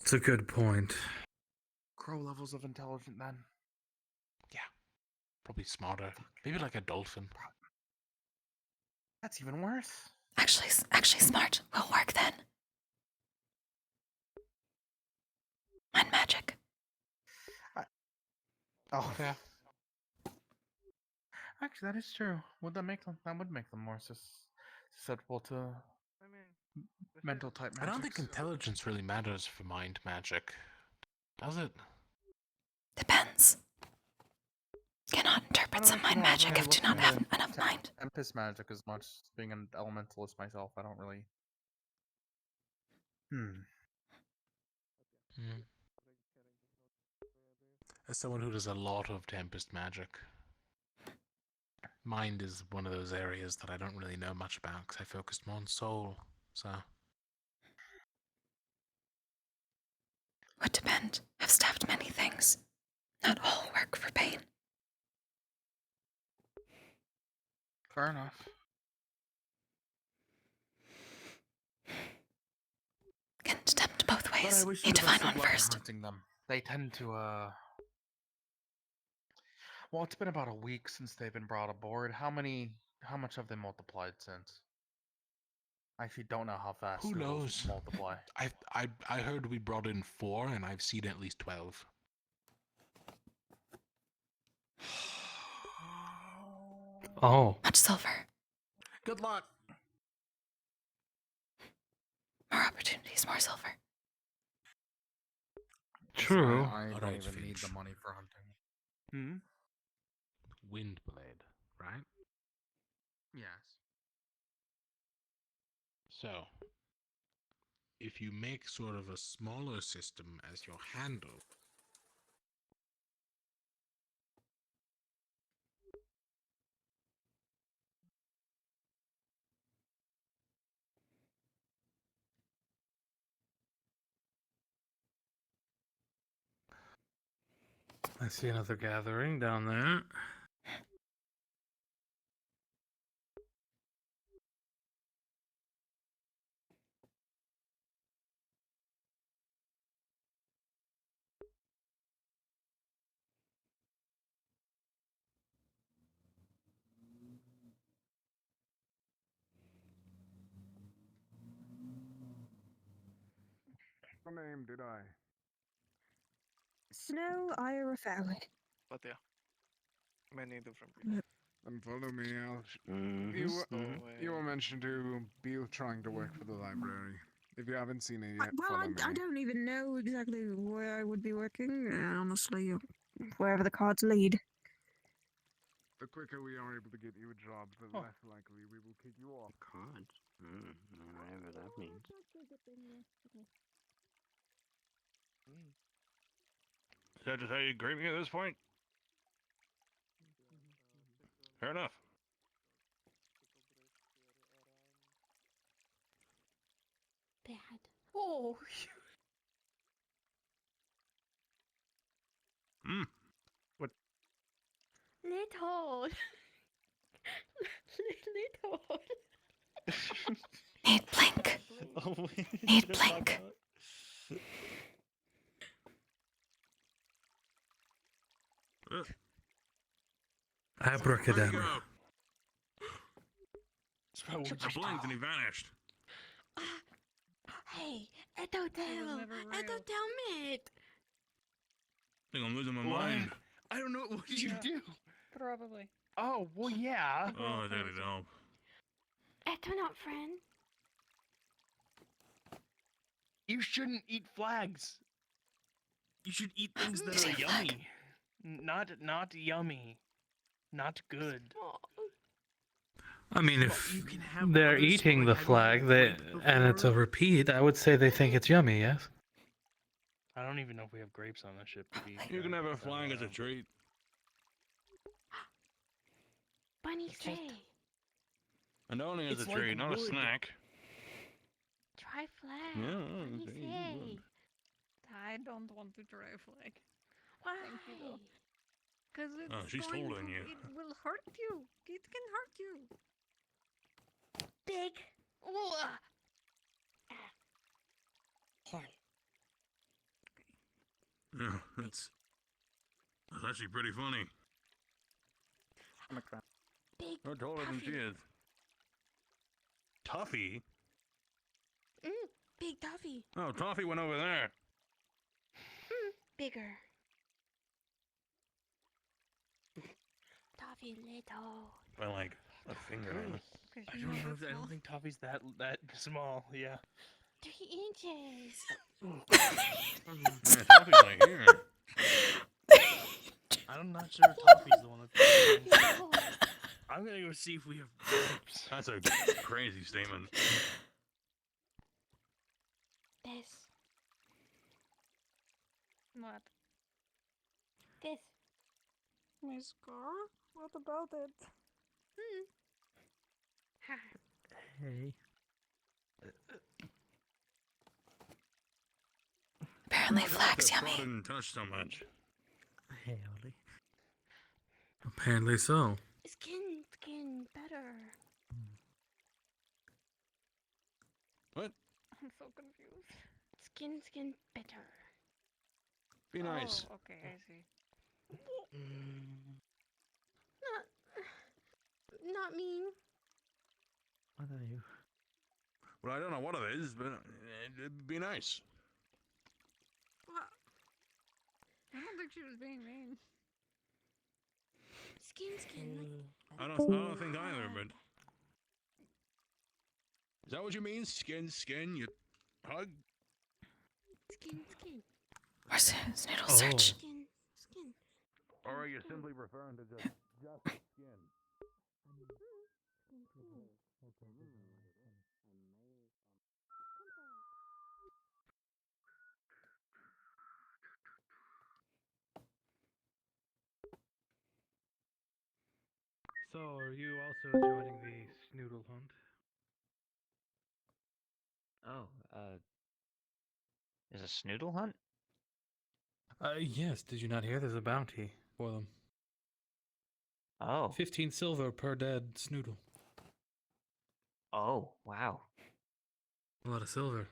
It's a good point. Crow levels of intelligent then. Yeah, probably smarter. Maybe like a dolphin. That's even worse. Actually smart will work then. Mind magic. Oh yeah. Actually, that is true. Would that make them? That would make them more susceptible to mental type I magic. don't think intelligence really matters for mind magic, does it? Depends. Cannot interpret some mind magic if do not have enough mind. Tempest magic as much. Being an elementalist myself, I don't really. As someone who does a lot of Tempest magic, mind is one of those areas that I don't really know much about because I focused more on soul, so... Would depend. Have stabbed many things. Not all work for pain. Fair enough. Can tempt both But ways. I wish Need you to the best find of one luck in first. hunting them. They tend to Well, it's been about a week since they've been brought aboard. How much have they multiplied since? I actually don't know how fast Who snoodles knows? multiply. I heard we brought in 4, and I've seen at least 12. Oh. Much silver. Good luck. More opportunities, more silver. True. I don't Alright, even need Finch. the money for hunting. Windblade, right? Yes. So, if you make sort of a smaller system as your handle, I see another gathering down there. What name did I? Snow Ira Fowler. But yeah. Many different Then follow me, Mm-hmm. You were mentioned to be trying to work for the library. If you haven't seen it yet, Well, follow me. I don't even know exactly where I would be working, honestly. Wherever the cards lead. The quicker we are able to get you a job, the less likely we will kick you off. Cards? Whatever that means. Is that just how you grade me at this point? Fair enough. Bad. Oh. What? Little. Little. Need blink. Need blink. Abracadabra. I blinked and he vanished. Hey, don't tell. Don't tell me. I think I'm losing my What? mind. I don't know. What did you do? Probably. Oh, well, yeah. Oh, I did it all. It's not friend. You shouldn't eat flags. You should eat things that are yummy. Not yummy. Not good. I mean, if they're eating the flag and it's a repeat, I would say they think it's yummy, yes? I don't even know if we have grapes on this ship to be. You can have a flying as a treat. Bunny say. And only as It's a treat, like not a wood. snack. Try flag. Yeah, What do you it's easy say? I don't want to try a flag. Why? Thank you though. Because it's Oh, she's going holding to, you. it will hurt you. It can hurt you. Big. Ooh. Yeah, that's actually pretty funny. Big. You're taller than she Toffee. is. Toffee? Big toffee. Oh, Toffee went over there. Bigger. Toffee little. By like a finger. I don't know. I don't think Toffee's that small. Yeah. 3 inches. Yeah, Toffee's like here. I'm not sure if Toffee's the one that's. I'm gonna go see if we have grapes. That's a crazy statement. This. What? This. My scar? What about it? Hey. Apparently, flag's That yummy. didn't touch so much. Hey, Ollie. Apparently so. Skin better. What? I'm so confused. Skin better. Be nice. Oh, okay, I see. Not mean. What are you? Well, I don't know what it is, but it'd be nice. What? I don't think she was being mean. Skin. I don't think either, but is that what you mean? Skin, you hug? Skin. Where's Snoodle search? Skin. Or are you simply referring to just skin? So, are you also joining the Snoodle hunt? Oh, is a Snoodle hunt? Yes. Did you not hear? There's a bounty for them. Oh. 15 silver per dead Snoodle. Oh, wow. A lot of silver.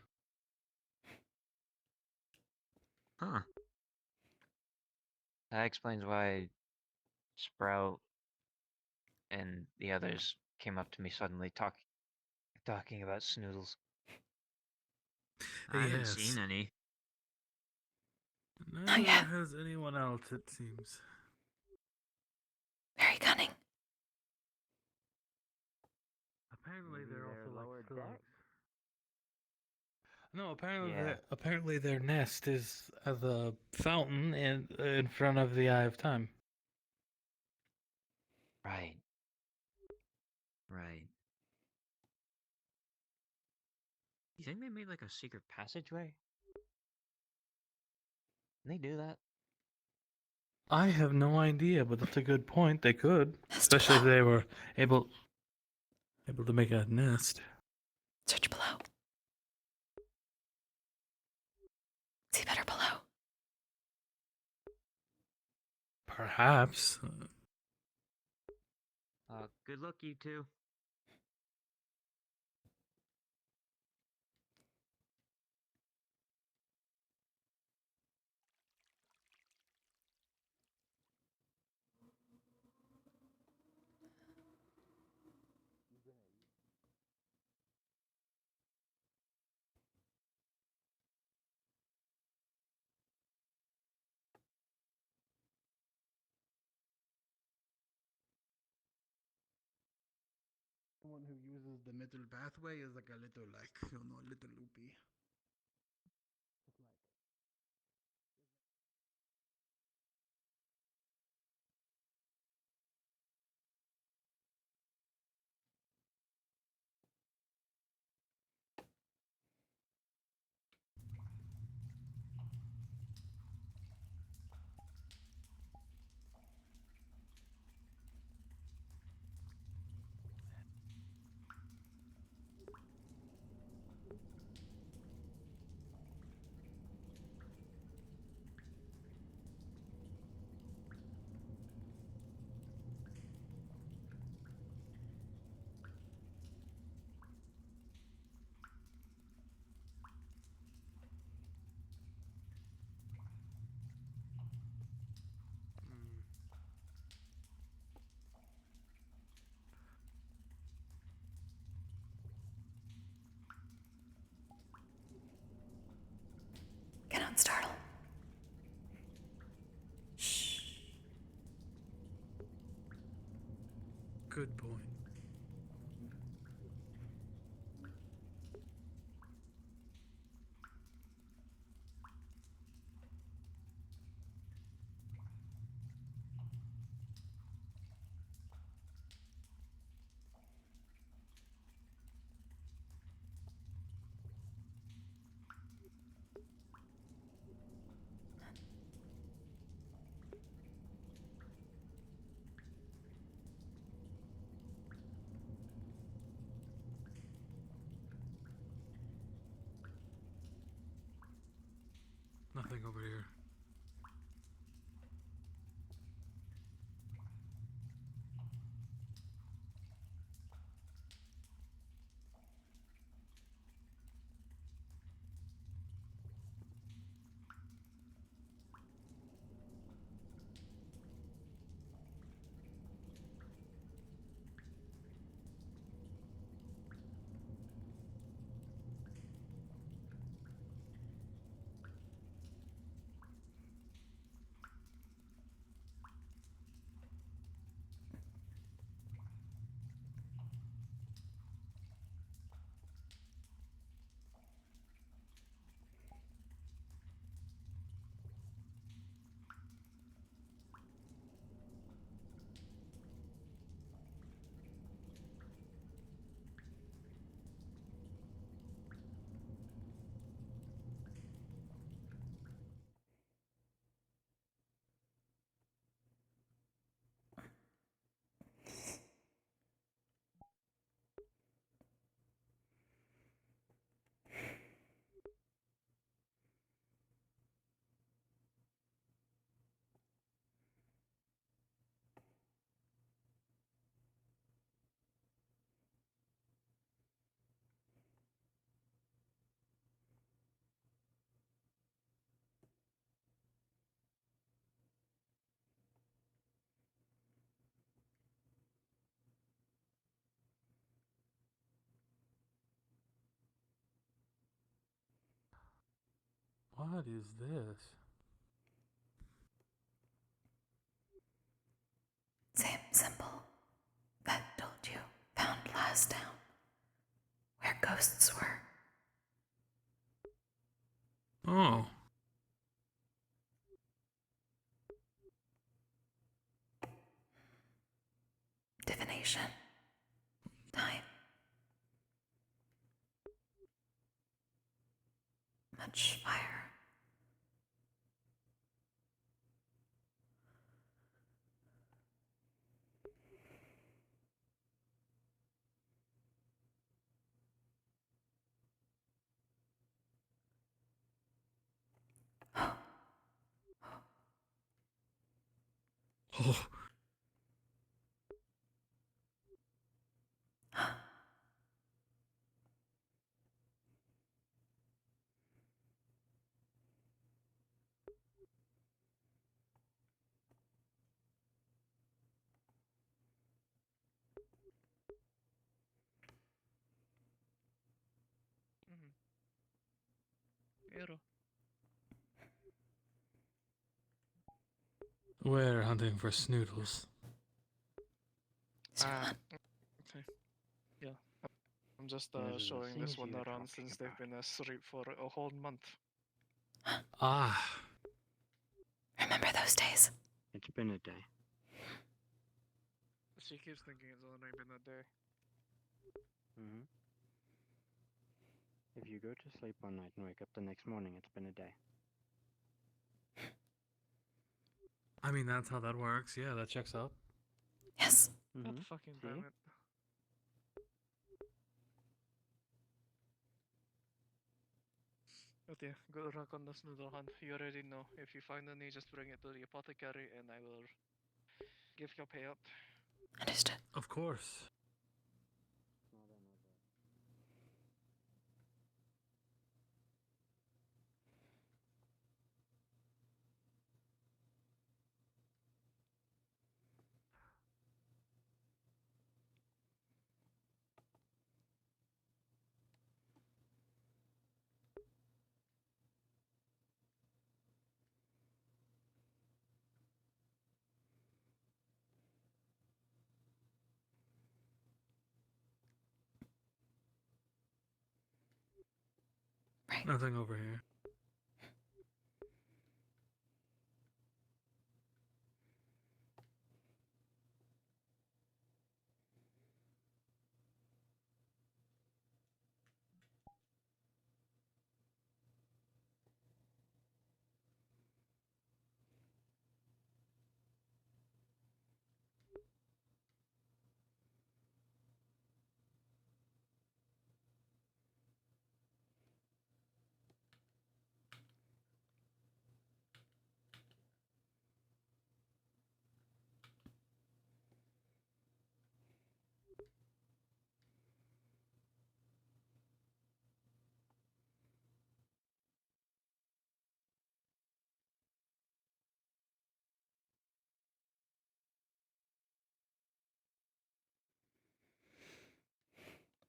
Huh. That explains why Sprout and the others came up to me suddenly talking about Snoodles. I haven't Yes. seen any. Neither has anyone else, it seems. Very cunning. Apparently Maybe they're they're also lower like deck? slugs. No, apparently Yeah. apparently their nest is at the fountain in front of the Eye of Time. Right. Right. You think they made like a secret passageway? Can they do that? I have no idea, but that's a good point. They could, especially if they were able to make a nest. Search below. See better below. Perhaps. Good luck, you two. Someone who uses the middle pathway is like a little, a little loopy. Don't startle. Shh. Good point. Nothing over here. What is this? Same symbol that told you found last town, where ghosts were. Oh. Divination. Time. Much fire. Oh. Pero. We're hunting for snoodles. Okay. Yeah. I'm just showing this one around since they've been asleep for a whole month. Ah. Remember those days? It's been a day. She keeps thinking it's only been a day. Mm-hmm. If you go to sleep one night and wake up the next morning, it's been a day. I mean, that's how that works. Yeah, that checks out. Yes. God fucking damn it. Okay, good luck on the noodle hunt. You already know. If you find any, just bring it to the apothecary and I will give you a payout. Understood. Of course. Nothing over here.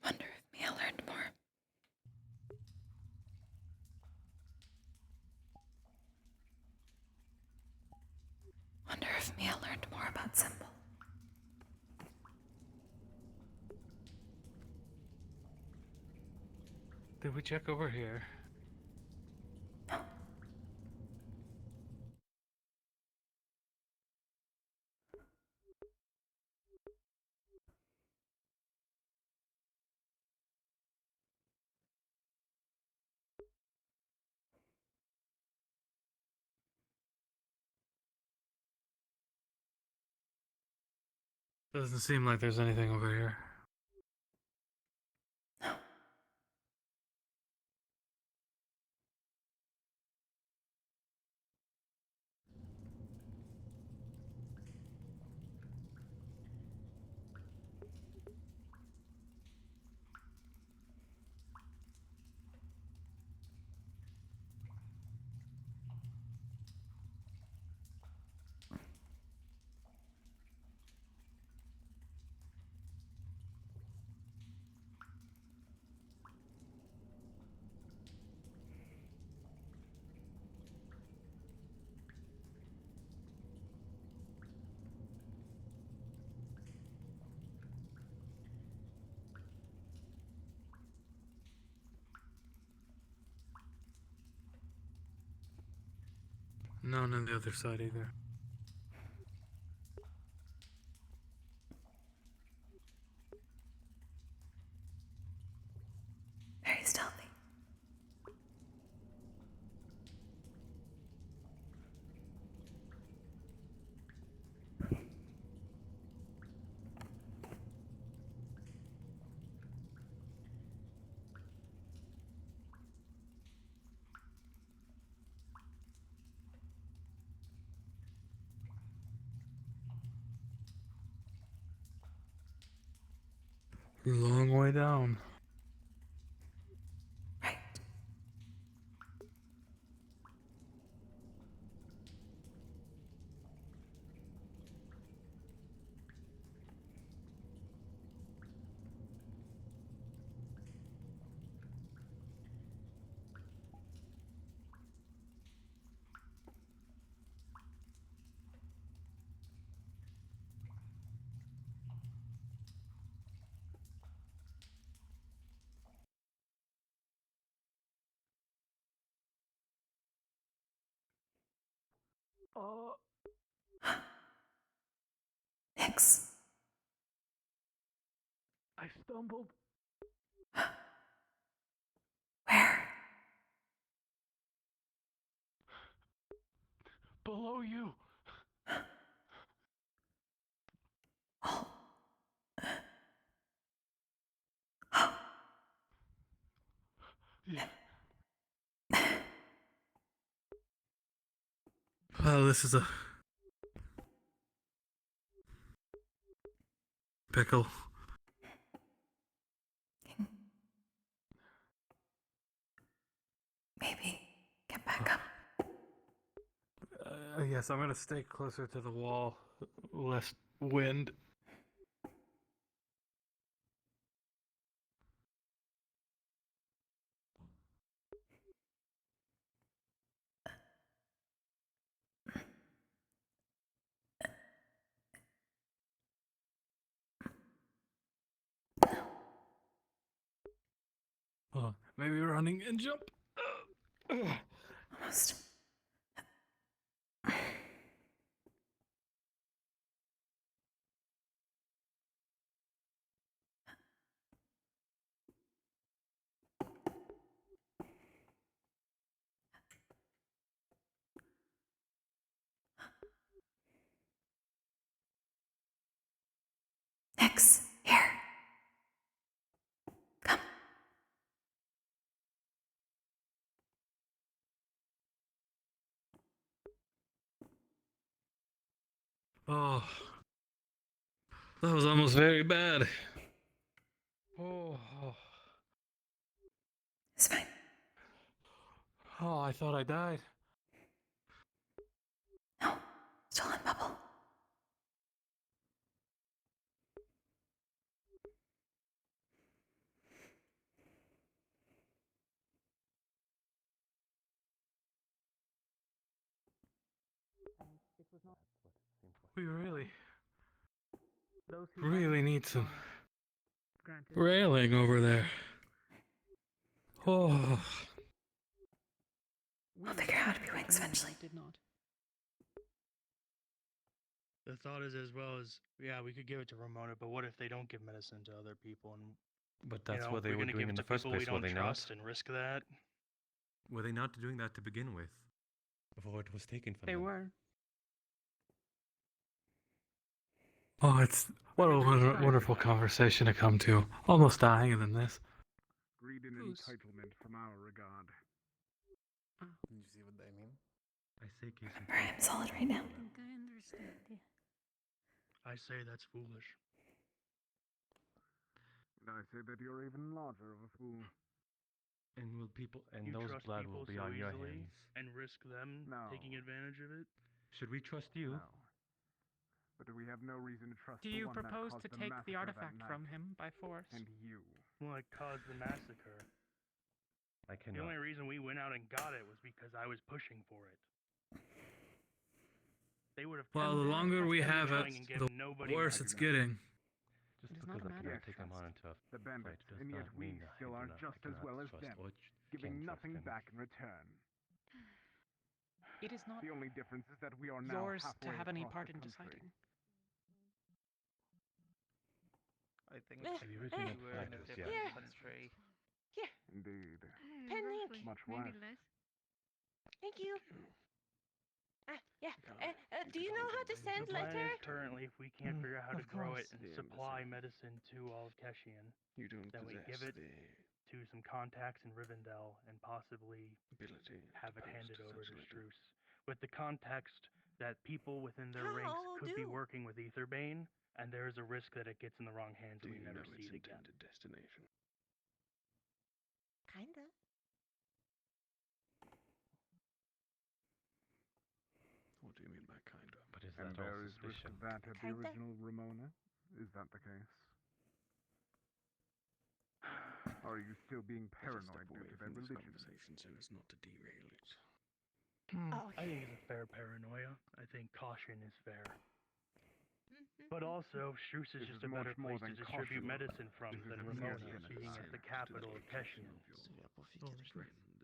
Wonder if Mia learned more. Wonder if Mia learned more about Symbol. Did we check over here? Doesn't seem like there's anything over here. None on the other side either. Very stealthy. Long way down. Oh. Nix. I stumbled. Where? Below you. Oh. Yeah. Well, this is a pickle. Maybe get back up. Yes, I'm gonna stay closer to the wall. Less wind. Oh, maybe running and jump. Almost. X, here. Come. Oh, that was almost very bad. Oh, It's fine. oh, I thought I died. No, still on bubble. We really need some railing over there. Oh. We'll figure out how to be wings eventually. Did not. The thought is, as well as, yeah, we could give it to Ramona, but what if they don't give medicine to other people? And But that's you know, what they we're were gonna doing give in it the to first people place, we were don't they trust not? and risk that. Were they not doing that to begin with? Before it was taken from They them? were. Oh, it's what a wonderful conversation to come to. Almost dying than this. Greed and entitlement from our regard. You see what I mean? I say case in Remember, I am solid right now. I think I understand. I say that's foolish. And I say that you're even larger of a fool. And will people and You those trust blood people will be so on your easily hands. and risk them taking advantage of it? Should we trust you? No. But we have no reason to trust Do the you one that propose caused to the take massacre the that artifact night. from him by force? And you. Well, it caused the massacre. I The cannot. only reason we went out and got it was because I was pushing for it. They would have. Well, the longer we have it, the worse it's getting. Just It is because not a I matter cannot of take them on into a The bandits, fight does and yet not we mean I still do are not- I just as cannot well as trust them, or giving can trust nothing them. back in return. It is not The only difference is that we are now yours to halfway have any across part the in country. deciding. I think The original we were in a fighters, different yeah. country. Here, Indeed. pen ink. Roughly, Much maybe worse. less. Thank you. Yeah. Do you know how to send The plan letter? is currently, if we can't figure out how to Of grow it course. and supply medicine to all of Keshian, You don't then we give possess it the to some contacts in Rivendell and possibly ability have to it handed post over to such a letter. Struce, with the context that people within their How ranks will could be do. working with Aetherbane, and there is a risk that it gets in the wrong hands Do and we you never know see its it again. intended destination? Kinda. What do you mean by kinda? But is And that all there is risk suspicion? of that at the Kinda. original Ramona? Is that the case? Or are you still being paranoid due to their religion? Conversation so as not to derail it. Oh, I think it's a fair paranoia. I think caution is fair. But also, Struce is This just is a better much more place to than distribute caution. medicine from This is than a Ramona, fierce being genocide. at the capital of Keshian.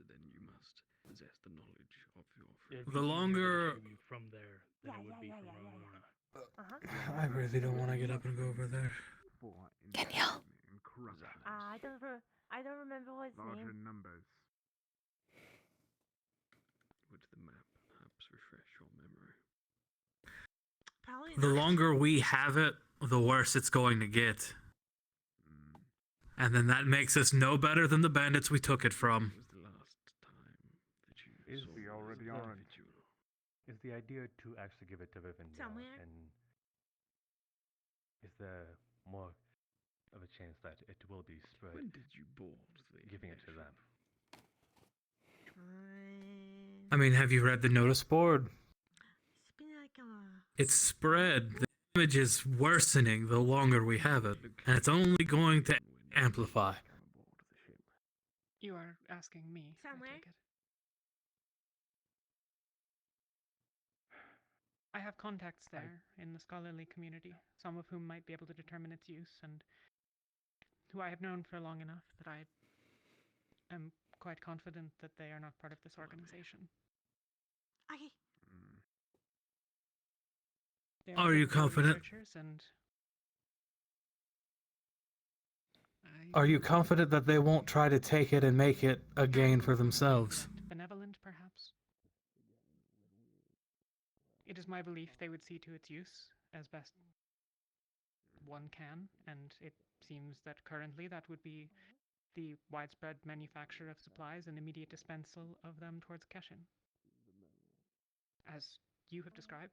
Then you must possess the knowledge of your It'd friend. be The easier to longer distribute from there than it would be from Ramona. I really don't want to get up and go over there. For Can you? and corruption. I don't remember his Larger name. numbers. Would the map perhaps refresh your memory? Probably The not. longer we have it, the worse it's going to get. And then that makes us no better than the bandits we took it from. Was the last time that you Is saw We already the aren't. individual? Is the idea to actually give it to Rivendell? Somewhere. And is there more of a chance that it will be spread? When did you board the Giving it to them. I mean, have you read the notice board? It's been like It's spread. The damage is worsening the longer we have it. And it's only going to amplify. You are asking me. I Somewhere. take it. I have contacts there in the scholarly community, some of whom might be able to determine its use, and who I have known for long enough that I am quite confident that they are not part of this organization. Okay. They Are you capable confident? researchers and Are you confident that they won't try to take it and make it a gain for themselves? benevolent, perhaps? It is my belief they would see to its use as best one can, and it seems that currently that would be the widespread manufacture of supplies and immediate dispensal of them towards Keshin. As you have described.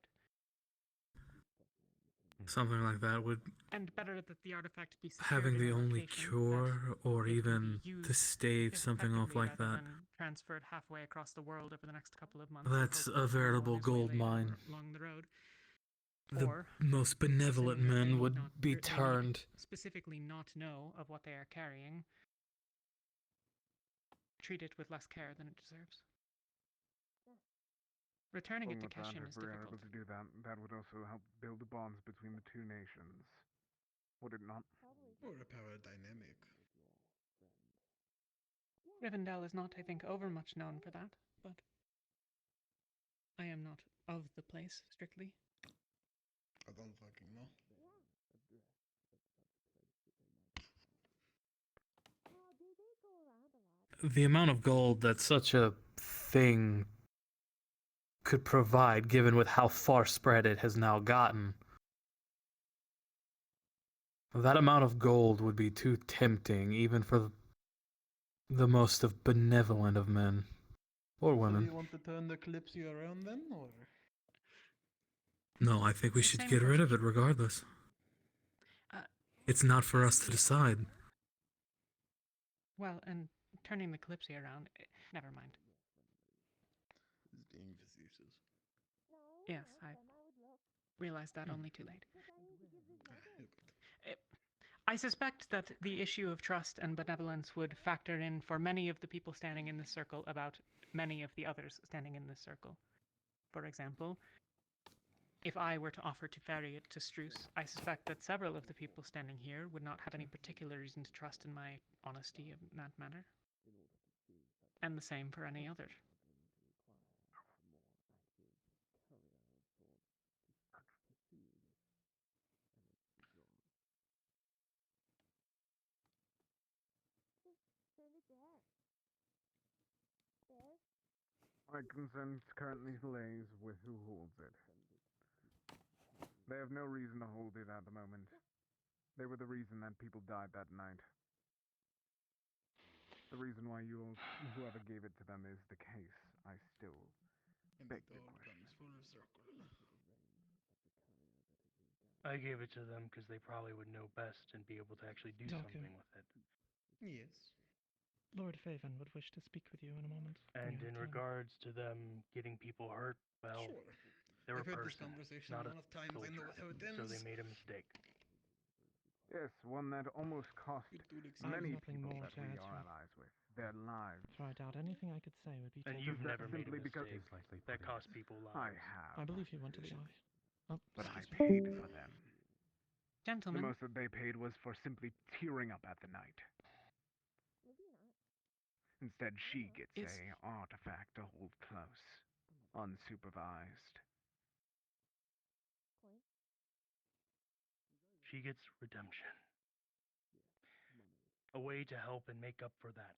Something like that would And better that the artifact be secured having in the a only location cure or that it can be even to used stave something off effectively like rather that. than transferred halfway across the world over the next couple of months. That's a veritable gold mine. Along the road. The Or, most benevolent assuming that they men need would not- be they need turned. specifically not know of what they are carrying. Treat it with less care than it deserves. Returning it to Along with that, Keshin if is we were difficult. able to do that, that would also help build the bonds between the two nations. Would it not? Or a power dynamic. Rivendell is not, I think, overmuch known for that, but I am not of the place, strictly. I don't fucking know. The amount of gold that such a thing could provide, given with how far spread it has now gotten. That amount of gold would be too tempting, even for the most of benevolent of men. Or So women. you want to turn the Kalypsia around then, or? No, I think we should Same get rid of it question. regardless. It's not for us to decide. Well, and turning the Kalypsia around, never mind. He's being facetious. Yes, I realized that only too late. I suspect that the issue of trust and benevolence would factor in for many of the people standing in this circle about many of the others standing in this circle. For example, if I were to offer to ferry it to Struce, I suspect that several of the people standing here would not have any particular reason to trust in my honesty in that matter. And the same for any other. My concern currently lays with who holds it. They have no reason to hold it at the moment. They were the reason that people died that night. The reason why whoever gave it to them is the case. I still beg the question. Full circle. I gave it to them because they probably would know best and be able to actually do something with it. Yes. Lord Faven would wish to speak with you in a moment. And You in have time. regards to them getting people hurt, well, Sure. they're I've a heard this person, conversation not a a lot of times. I know soldier. how it So they ends. made a mistake. Yes, one that almost cost many people that we are allies with their lives. So I doubt anything I could say would be And taken you've never made a simply because mistake that cost people I lives. have. I believe you went to the eye. Oh, But I excuse me. paid for them. Gentlemen. The most that they paid was for simply tearing up at the night. Instead, she gets a artifact to hold close, unsupervised. She gets redemption. A way to help and make up for that.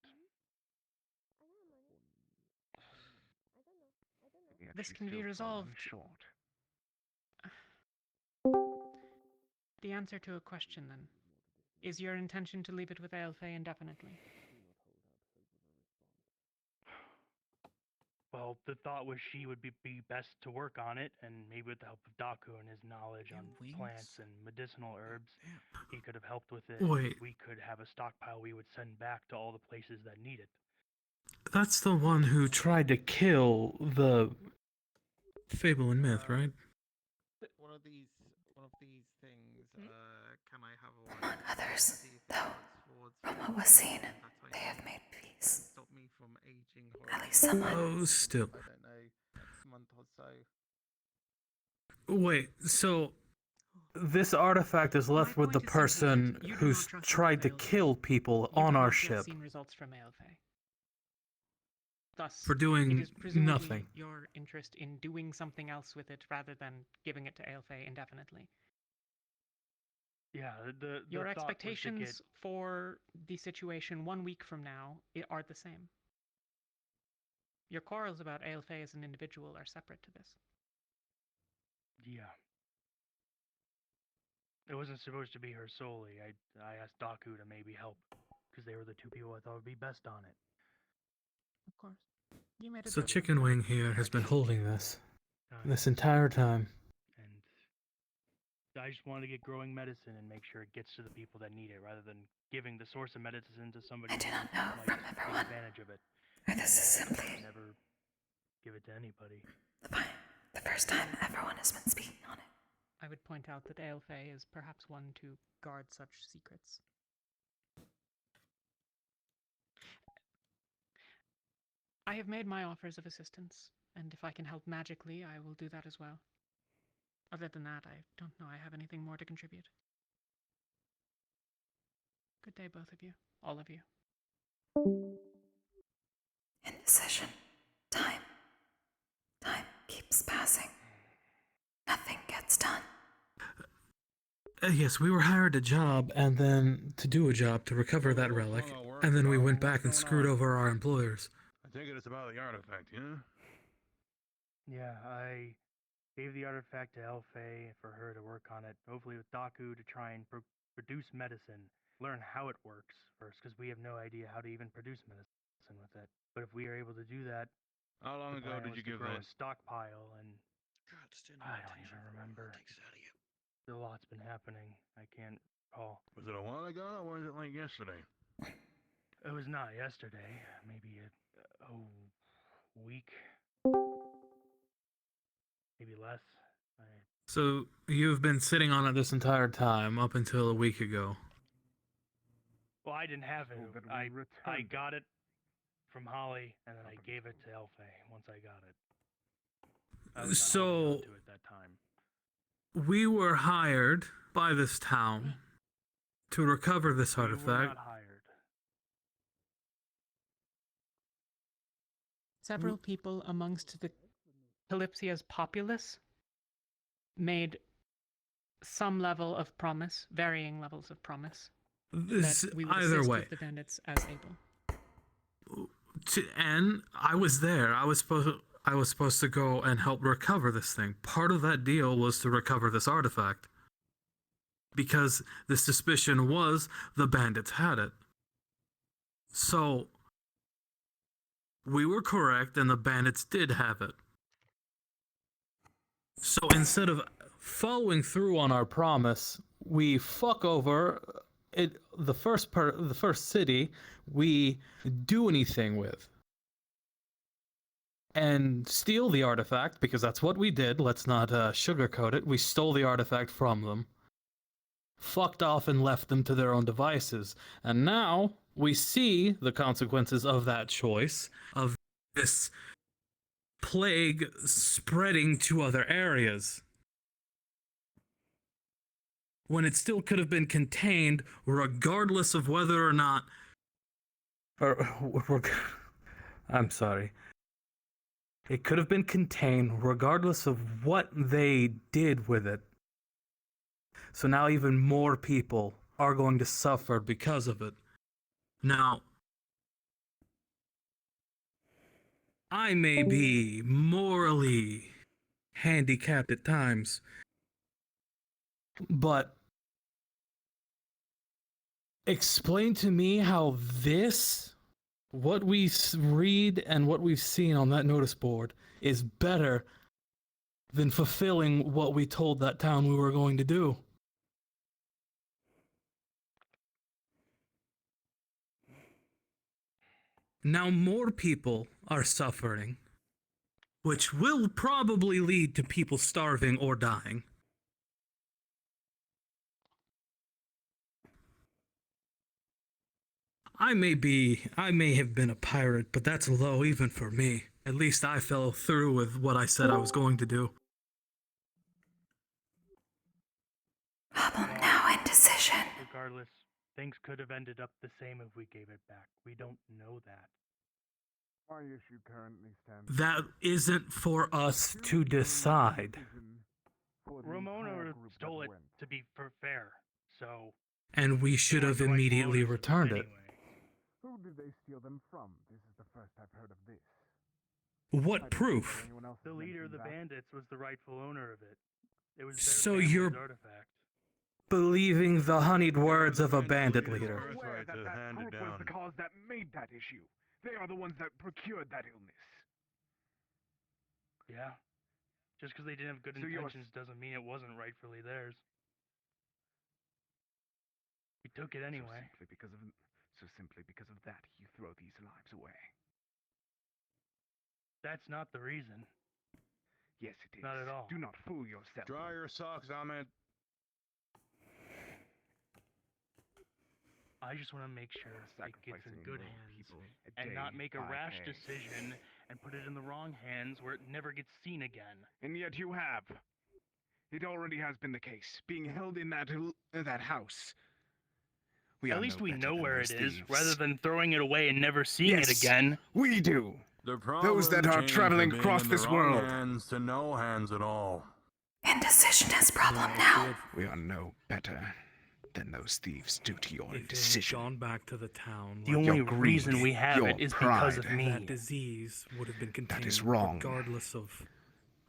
Yet This she's can be still fallen resolved. short. The answer to a question, then. Is your intention to leave it with Aelfay indefinitely? Well, the thought was she would be best to work on it, and maybe with the help of Daku and his knowledge on plants and medicinal herbs, he could have helped with it. Wait. We could have a stockpile we would send back to all the places that need it. That's the one who tried to kill the Fable and Myth, right? One of these things, can I have one? Others, though, from what was seen, they have made peace. Stop me from aging At least someone. Oh, still. I don't know, next month or so. Wait, so this artifact is left with the person who's tried to kill people on our You have not yet ship. seen results from Aelfay. Thus, for doing it is presumably nothing. your interest in doing something else with it rather than giving it to Aelfe indefinitely. Yeah, the Your thought was to expectations get for the situation 1 week from now are the same. Your quarrels about Aelfe as an individual are separate to this. Yeah. It wasn't supposed to be her solely. I asked Daku to maybe help because they were the two people I thought would be best on it. Of course. You made a So judgment. Chicken Wing here has been holding this entire time. And I just wanted to get growing medicine and make sure it gets to the people that need it, rather than giving the source of medicine to somebody who might take advantage of it. Or this is simply Never give it to anybody. the first time everyone has been speaking on it. I would point out that Aelfe is perhaps one to guard such secrets. I have made my offers of assistance, and if I can help magically, I will do that as well. Other than that, I don't know I have anything more to contribute. Good day, both of you. All of you. Indecision. Time. Time keeps passing. Nothing gets done. Yes, we were hired a job and then to do a job to recover that relic, and then we went back and screwed over our employers. I think it's about the artifact, yeah? Yeah, I gave the artifact to Elfe for her to work on it, hopefully with Daku to try and produce medicine, learn how it works first, because we have no idea how to even produce medicine with it. But if we are able to do that, How long the ago plan did was you to give grow that? a stockpile, and I don't even remember. A lot's been happening. I can't recall. Was it a while ago or was it like yesterday? It was not yesterday. Maybe a week. Maybe less. So you've been sitting on it this entire time, up until a week ago. Well, I didn't have it. I got it from Holly, and then I gave it to Elfe once I got it. I was not holding on to it that time. We were hired by this town to recover this We were artifact. not hired. Several people amongst the Kalypsia's populace made some level of promise, varying levels of promise, that we would Either assist way. with the bandits as able. And I was there. I was supposed to go and help recover this thing. Part of that deal was to recover this artifact. Because the suspicion was the bandits had it. So we were correct and the bandits did have it. So instead of following through on our promise, we fuck over it, the first city we do anything with. And steal the artifact, because that's what we did. Let's not sugarcoat it. We stole the artifact from them. Fucked off and left them to their own devices. And now we see the consequences of that choice, of this plague spreading to other areas. When it still could have been contained, regardless of whether or not... I'm sorry. It could have been contained regardless of what they did with it. So now even more people are going to suffer because of it. Now, I may be morally handicapped at times, but explain to me how this, what we read and what we've seen on that notice board, is better than fulfilling what we told that town we were going to do. Now more people are suffering, which will probably lead to people starving or dying. I may have been a pirate, but that's low even for me. At least I fell through with what I said I was going to do. Problem now, indecision. Regardless, things could have ended up the same if we gave it back. We don't know that. My issue currently stands. That isn't for us to decide. Ramona stole it to be fair, so. And we should have immediately returned it. Who did they steal them from? This is the first I've heard of this. What proof? The leader of the bandits was the rightful owner of it. It was their So family's you're artifact. believing the honeyed words of a bandit leader. Aware that that group was the cause that made that issue. They are the ones that procured that illness. Yeah. Just because they didn't have good So you're- intentions doesn't mean it wasn't rightfully theirs. We took it anyway. So simply because of that, you throw these lives away. That's not the reason. Yes, it is. Not at all. Do not fool yourself. Dry your socks, Ahmed. I just want to make sure it gets in good hands and day not make a by rash day. decision and put it in the wrong hands where it never gets seen again. And yet you have. It already has been the case, being held in that house. We At are least no we better know than where those it is, thieves. rather than throwing it away and never seeing it Yes, again. We do. The Those that are changed traveling from being across in this the wrong world. hands to no hands at all. Indecision is problem now. We are no better than those thieves due to your If it had indecision. gone back to the town, The like only Your greed, reason we have your it is because of pride. me. that disease would have been contained, That is wrong. regardless of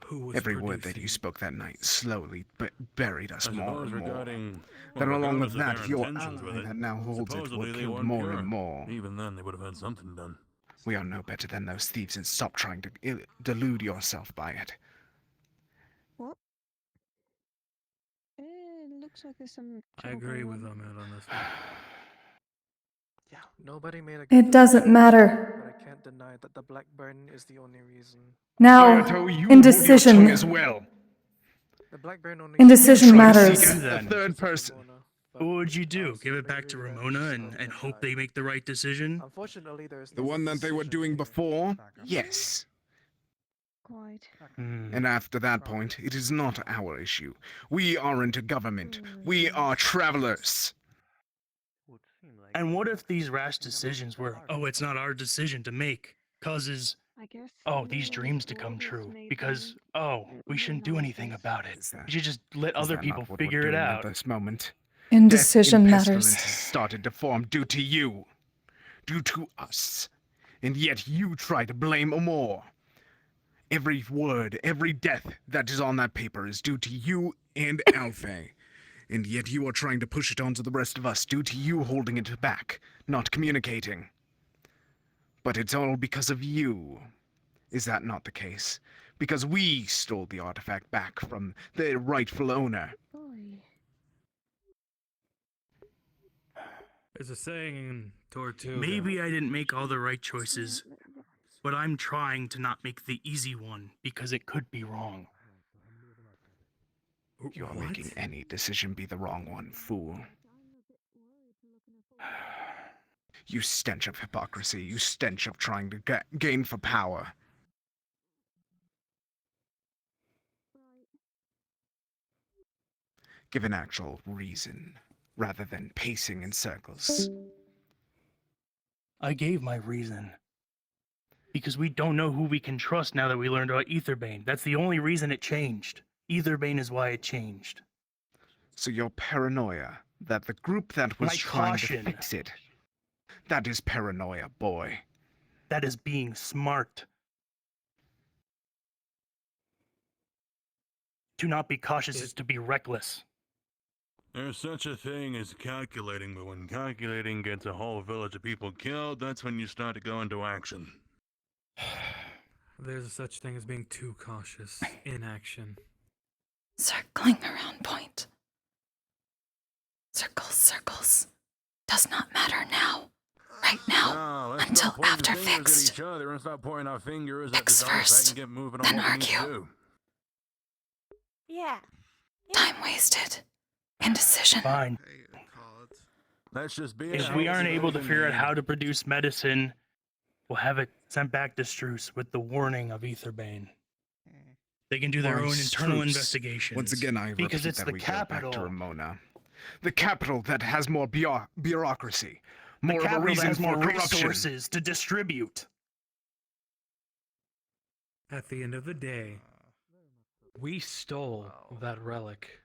who was Every producing. word that you spoke that night slowly buried us I more suppose and more. regarding, Then well, along regardless with of that, their your intentions with ally it, that now holds it supposedly were they killed weren't more pure. and more. Even then, they would have had something done. We are no better than those thieves, and stop trying to delude yourself by it. What? It looks like there's some. I trouble agree going with on. Ahmed on this one. Yeah, nobody made a It good doesn't decision, matter. but I can't deny that the Blackburn is the only reason. Now, Hayato, you hold your tongue indecision. as well. The Blackburn only. Indecision You tried to matters. seek a third person. What would you do? Give it back to Ramona and hope they make the right decision? Unfortunately, there's The one that they were doing before? Yes. Quite. And after that point, it is not our issue. We aren't a government. We are travelers. And what if these rash decisions were, oh, it's not our decision to make, causes, I guess. oh, these dreams to come true, because, oh, we shouldn't do anything about it. We should just let Is other that people not what we're figure it doing out. At this moment? Indecision Death and matters. pestilence has started to form due to you. Due to us. And yet you try to blame more. Every word, every death that is on that paper is due to you and Alfei. And yet you are trying to push it onto the rest of us due to you holding it back, not communicating. But it's all because of you. Is that not the case? Because we stole the artifact back from the rightful owner. There's a saying in Tortuga. Maybe I didn't make all the right choices, but I'm trying to not make the easy one because it could be wrong. You are making any decision be the wrong one, fool. You stench of hypocrisy. You stench of trying to gain for power. Give an actual reason, rather than pacing in circles. I gave my reason. Because we don't know who we can trust now that we learned about Aetherbane. That's the only reason it changed. Aetherbane is why it changed. So your paranoia that the group that was My trying caution. to fix it, that is paranoia, boy. That is being smart. To not be cautious is to be reckless. There's such a thing as calculating, but when calculating gets a whole village of people killed, that's when you start to go into action. There's such thing as being too cautious. Inaction. Circling around point. Circles, circles. Does not matter now. Right now. No, let's Until stop pointing after fingers fixed. at each other and stop pointing our fingers Fix at the first, and get moving on then what we need to argue. do. Yeah. Time wasted. Indecision. Fine. Let's just be If we aren't able to figure out how to produce medicine, we'll have it sent back to Struce with the warning of Aetherbane. They can do their Why, own internal Struce? investigations. Once again, I because repeat it's that the we go back capital. to Ramona. The capital that has more bureaucracy. The More of a capital that reason has more for corruption. resources to distribute. At the end of the day, we stole that relic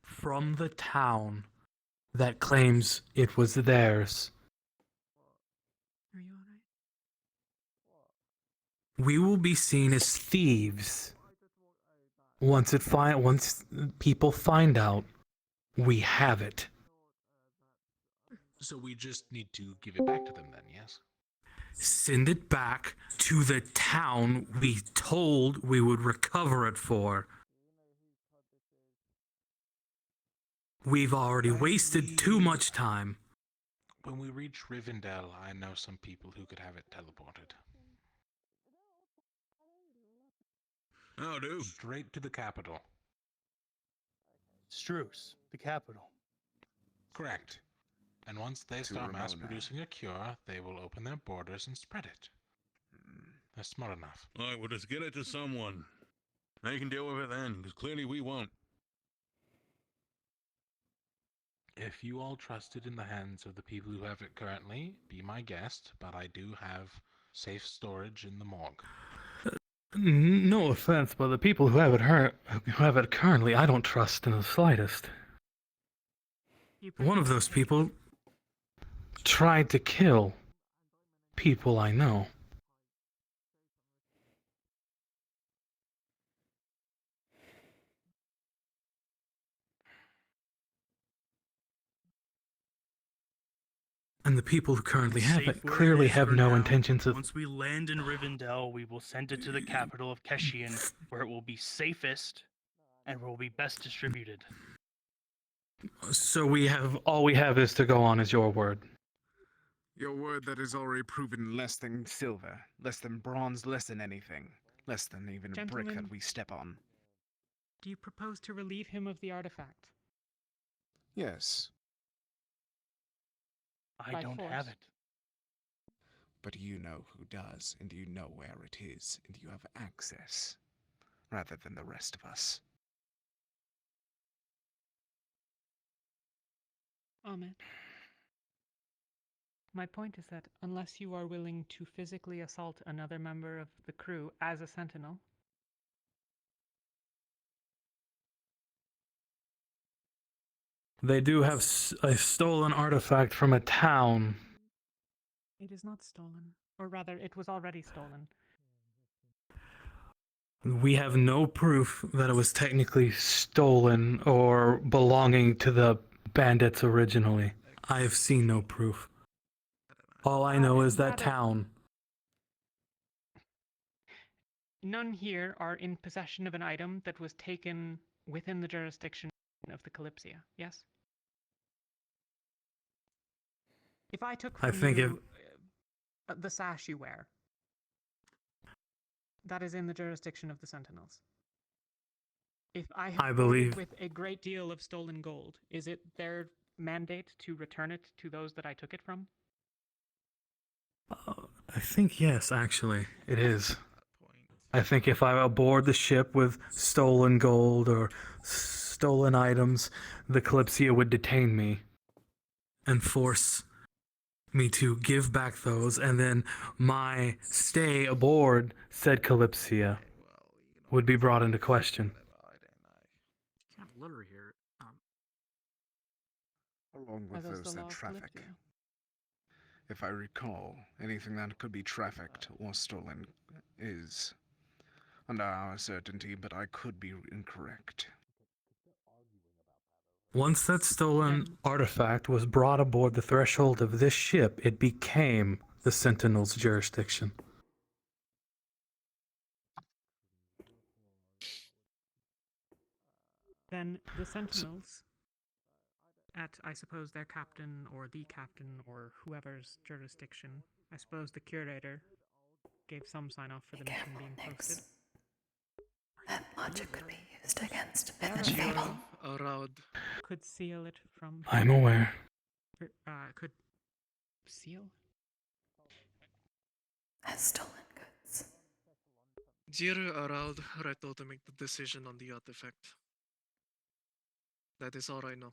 from the town that claims it was theirs. Are you alright? We will be seen as thieves once people find out we have it. So we just need to give it back to them then, yes? Send it back to the town we told we would recover it for. We've already wasted too much time. When we reach Rivendell, I know some people who could have it teleported. Oh, dude. Straight to the capital. Struce, the capital. Correct. And once they start mass producing a cure, they will open their borders and spread it. They're smart enough. Alright, we'll just get it to someone. They can deal with it then, because clearly we won't. If you all trust it in the hands of the people who have it currently, be my guest, but I do have safe storage in the morgue. No offense, but the people who have it currently, I don't trust in the slightest. One of those people tried to kill people I know. And the people who currently have Safe it where clearly is have for no now. intentions of... Once we land in Rivendell, we will send it to the capital of Keshian, where it will be safest and will be best distributed. So all we have is to go on as your word. Your word that is already proven less than silver, less than bronze, less than anything, less than even a brick Gentlemen. that we step on. Do you propose to relieve him of the artifact? Yes, I By don't force? have it. but you know who does, and you know where it is, and you have access, rather than the rest of us. Ahmed. My point is that unless you are willing to physically assault another member of the crew as a sentinel, They do have a stolen artifact from a town. it is not stolen. Or rather, it was already stolen. We have no proof that it was technically stolen or belonging to the bandits originally. I have seen no proof. All I know is that rather- town. None here are in possession of an item that was taken within the jurisdiction of the Kalypsia, yes? If I took I from think you the sash you wear, that is in the jurisdiction of the Sentinels. If I have I boarded believe- with a great deal of stolen gold, is it their mandate to return it to those that I took it from? I think yes, actually, it is. I think if I aboard the ship with stolen gold or stolen items, the Kalypsia would detain me and force me to give back those, and then my stay aboard said Kalypsia would be brought into question. Can't lure here. Along Are with those those the law that of traffic. Kalypsia? If I recall, anything that could be trafficked or stolen is under our certainty, but I could be incorrect. Once that stolen artifact was brought aboard the threshold of this ship, it became the Sentinel's jurisdiction. Then the Sentinels, at, I suppose, their captain or the captain or whoever's jurisdiction, I suppose the curator gave some sign-off for the mission being posted. That logic could be used against There Myth and we Fable. go. Around. Could seal it from... I'm aware. Could seal? As stolen goods. Jiru allowed Reto to make the decision on the artifact. That is all I know.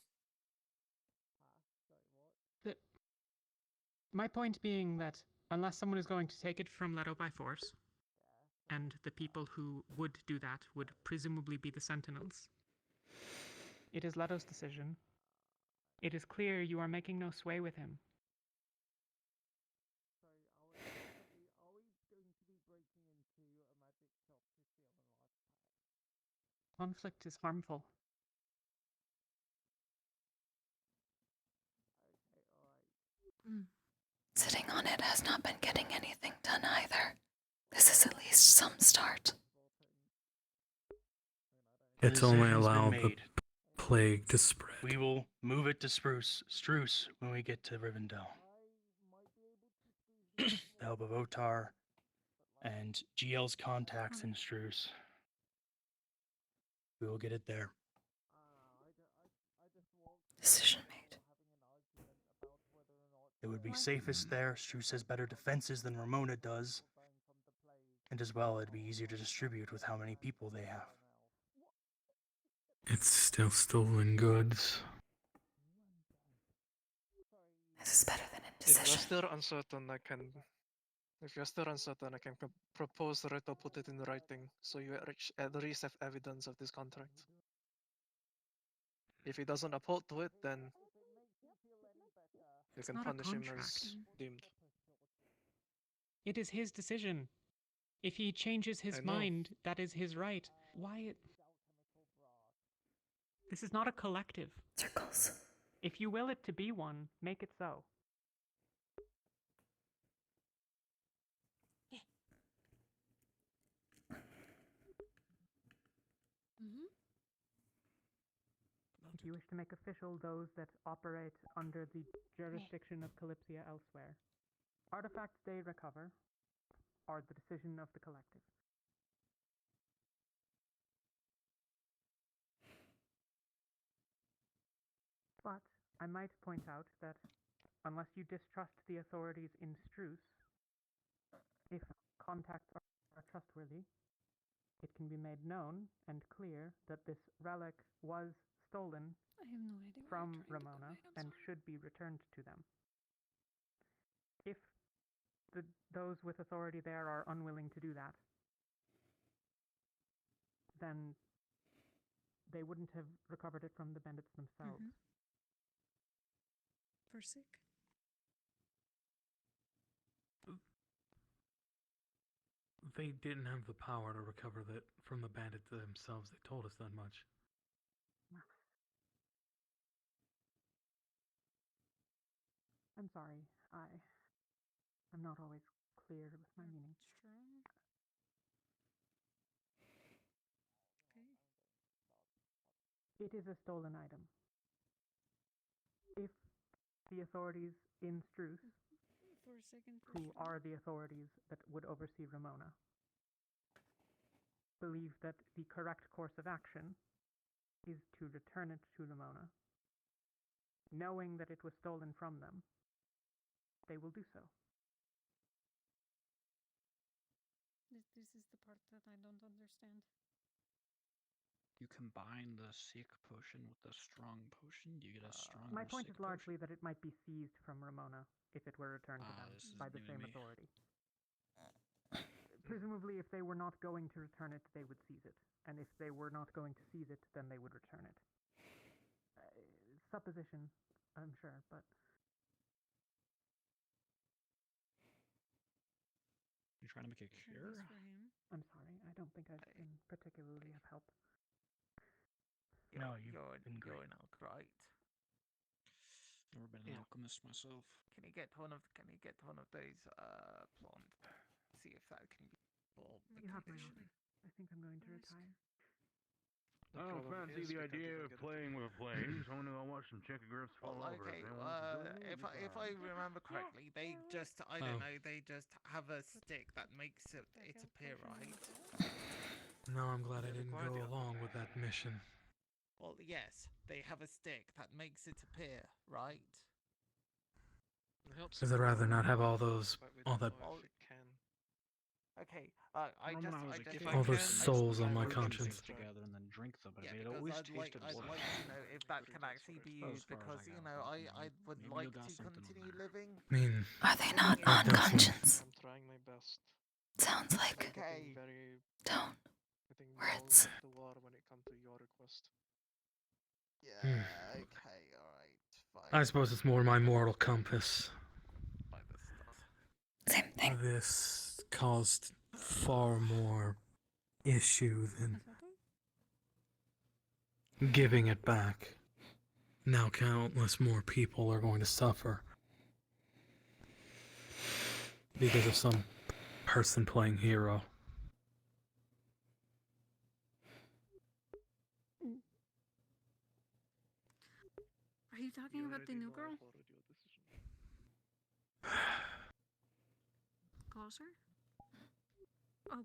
My point being that unless someone is going to take it from Leto by force, and the people who would do that would presumably be the Sentinels. It is Leto's decision. It is clear you are making no sway with him. Conflict is harmful. Sitting on it has not been getting anything done either. This is at least some start. It's only Decision's been allowed the made. plague to spread. We will move it to Struce when we get to Rivendell. The help of Otar and GL's contacts in Struce. We will get it there. Decision made. It would be safest there. Struce has better defenses than Ramona does. And as well, it'd be easier to distribute with how many people they have. It's still stolen goods. This is better than If you're indecision. still uncertain, I can. If you're still uncertain, I can propose Reto put it in writing, so you at least have evidence of this contract. If he doesn't uphold to it, then you It's can not a punish him as contract. deemed. It is his decision. If he changes his I know. mind, that is his right. Why? This is not a collective. Circles. If you will it to be one, make it so. If you wish to make official those that operate under the jurisdiction of Kalypsia elsewhere, artifacts they recover are the decision of the collective. But I might point out that unless you distrust the authorities in Struce, if contacts are trustworthy, it can be made known and clear that this relic was stolen I have no idea. from Ramona and should be returned to them. If those with authority there are unwilling to do that, then they wouldn't have recovered it from the bandits themselves. Versick? They didn't have the power to recover that from the bandits themselves. They told us that much. I'm sorry. I'm not always clear with my meaning. Strong. Okay. It is a stolen item. If the authorities in Struce, For a second. who are the authorities that would oversee Ramona, believe that the correct course of action is to return it to Ramona, knowing that it was stolen from them, they will do so. This is the part that I don't understand. You combine the sick potion with the strong potion, you get a stronger My point sick is largely that it might be seized from Ramona if it were returned to them this is by the new to same me. authority. Presumably, if they were not going to return it, they would seize it. And if they were not going to seize it, then they would return it. Supposition, I'm sure, but... You're trying to make a cure? I'm sorry, I don't think I've been particularly of help. No, you've been great. You're not great. Never been an alchemist myself. Can you get one of these plant? See if that can be. You have my order. I think I'm going to retire. I don't fancy the idea of playing with flames. I want to go watch some chickagraphs fall over. Okay, If if I remember correctly, they just I don't know, they just have a stick that makes it appear, right? No, I'm glad I didn't go along with that mission. Well, yes, they have a stick that makes it appear, right? Because I'd rather not have all that Okay, all those souls on my conscience. Together and then drink them, but Yeah, it because always I'd like tasted to worse. know if that can actually be As used, far as because I you got know from I would maybe you like got to something in continue there. living. I mean, Are they not on conscience? I'm trying my best. Sounds like Getting very tone. getting Words. balls of the water when it comes to your request. Hmm. Okay, alright, fine. I suppose it's more my moral compass. Same thing. This caused far more issue than giving it back. Now countless more people are going to suffer because of some person playing hero. Are you talking about the new girl? Closer? Oh.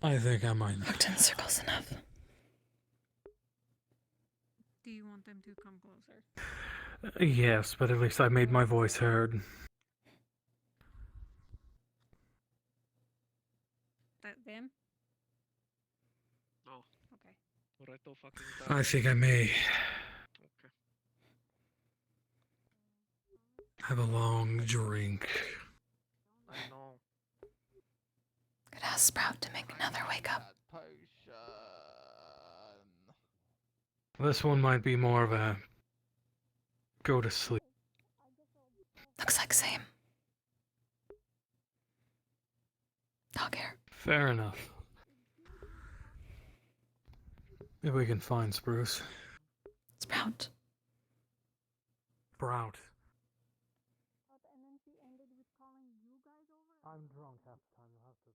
I think I might. Walked in circles enough. Do you want them to come closer? Yes, but at least I made my voice heard. That them? Oh. Okay. Reto fucking I think I may Okay. have a long drink. I know. Could ask Sprout to make another wake up. This one might be more of a go to sleep. Looks like same. Dog hair. Fair enough. If we can find Spruce. Sprout. Sprout. And then she ended with calling you guys over? I'm drunk half the time. You'll have to.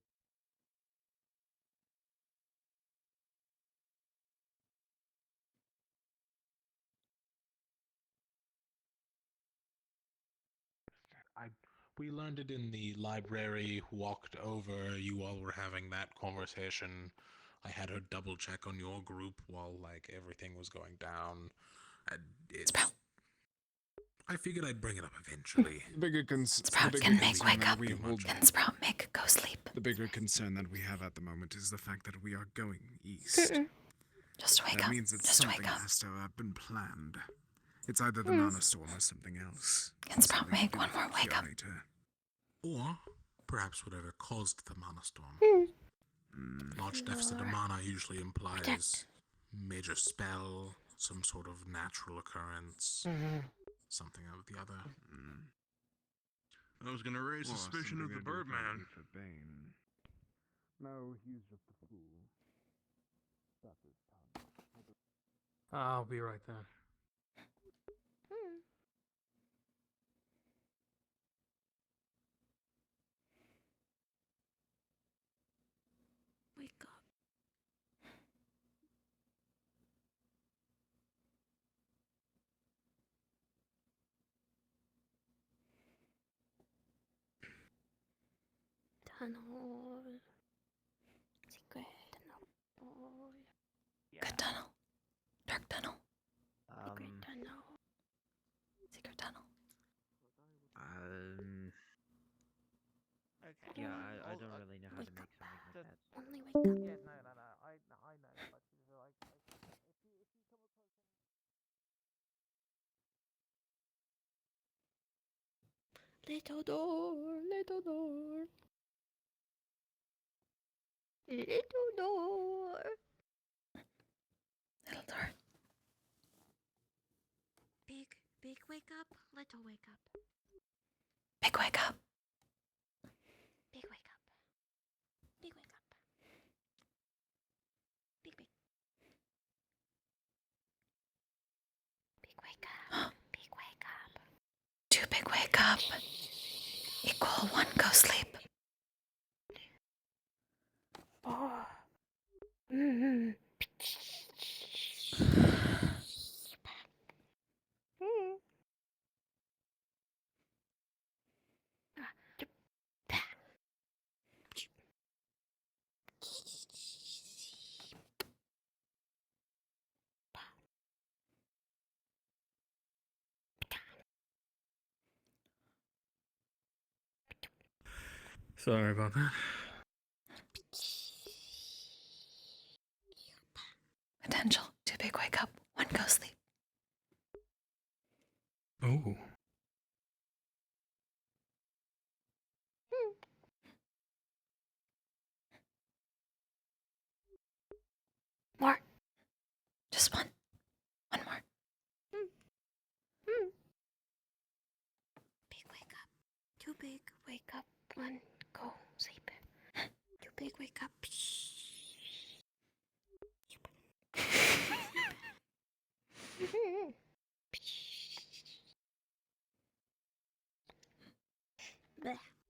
We learned it in the library, walked over, you all were having that conversation. I had her double check on your group while like everything was going down. I figured I'd bring it up eventually. The bigger Sprout the bigger can make concern wake that up. we hold- Can Sprout make go sleep? The bigger concern that we have at the moment is the fact that we are going east. Just wake that up. means that Just something wake up. has to have been planned. It's either the Mana Storm or something else. Can Sprout make one more wake up? Or perhaps whatever caused the mana storm. Large deficit of mana usually implies major spell, some sort of natural occurrence, something of the other. I was gonna raise Or suspicion of something the to do with Birdman. Lisa Bane. No, he's just a fool. That's his tongue. I'll be right there. Wake up. Tunnel. Secret tunnel. Good tunnel. Dark tunnel. Secret tunnel. Secret tunnel. Okay. Yeah, I don't really know how to make something like that. Only wake up. Yeah, no, I know, but like, if you come across Little door, little door. Little door. Little door. Big wake up, little wake up. Big wake up. Big wake up. Big wake up. Big. Big wake up. Big wake up. 2 big wake up. Equal 1 go sleep. Oh. Mm-hmm. Sorry about that. Potential. 2 big wake up. 1 go sleep. Oh. big, wake up. One, go, sleep. Too big, wake up.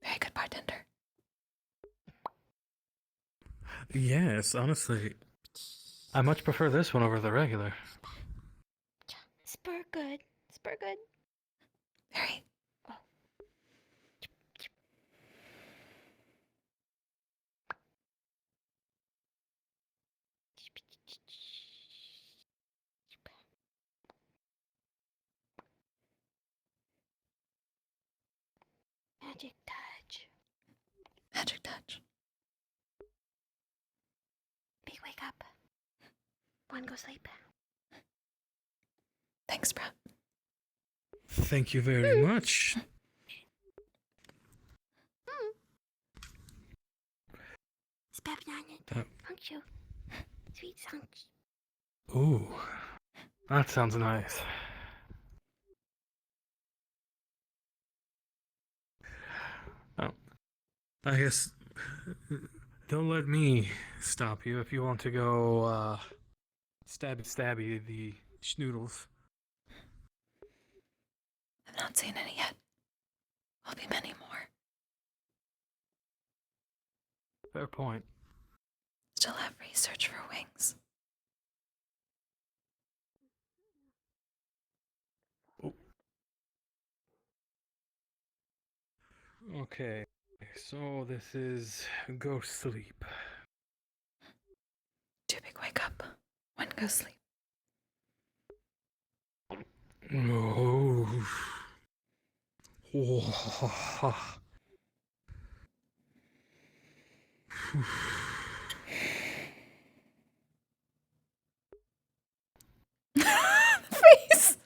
Very good bartender. Yes, honestly, I much prefer this one over the regular. Spur good. Spur good. Very. Magic touch. Magic touch. Big wake up. One go sleep. Thanks, Sprout. Thank you very much. Thank you. Sweet songs. Ooh, that sounds nice. Oh, I guess don't let me stop you if you want to go stabby the schnoodles. I've not seen any yet. Will be many more. Fair point. Still have research for wings. Okay, so this is go sleep. Too big, wake up. One go sleep. Oh. Oh. Face.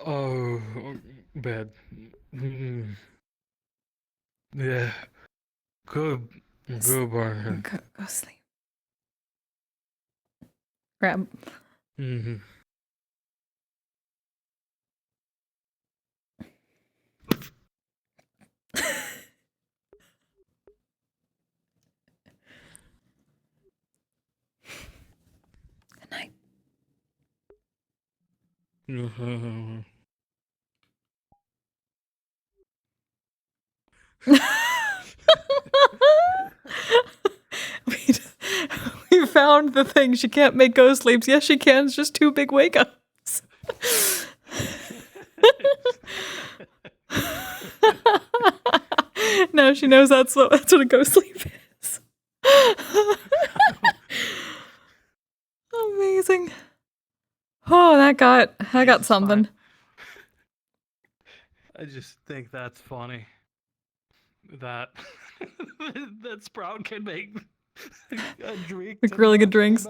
Oh, bad. Yeah. Good barn. Go sleep. Grab. Mm-hmm. Good night. We found the thing. She can't make ghost sleeps. Yes, she can. It's just two big wake ups. Now she knows that's what a ghost sleep is. Amazing. Oh, I got something. I just think that's funny. That that Sprout can make a drink. Like really good drinks.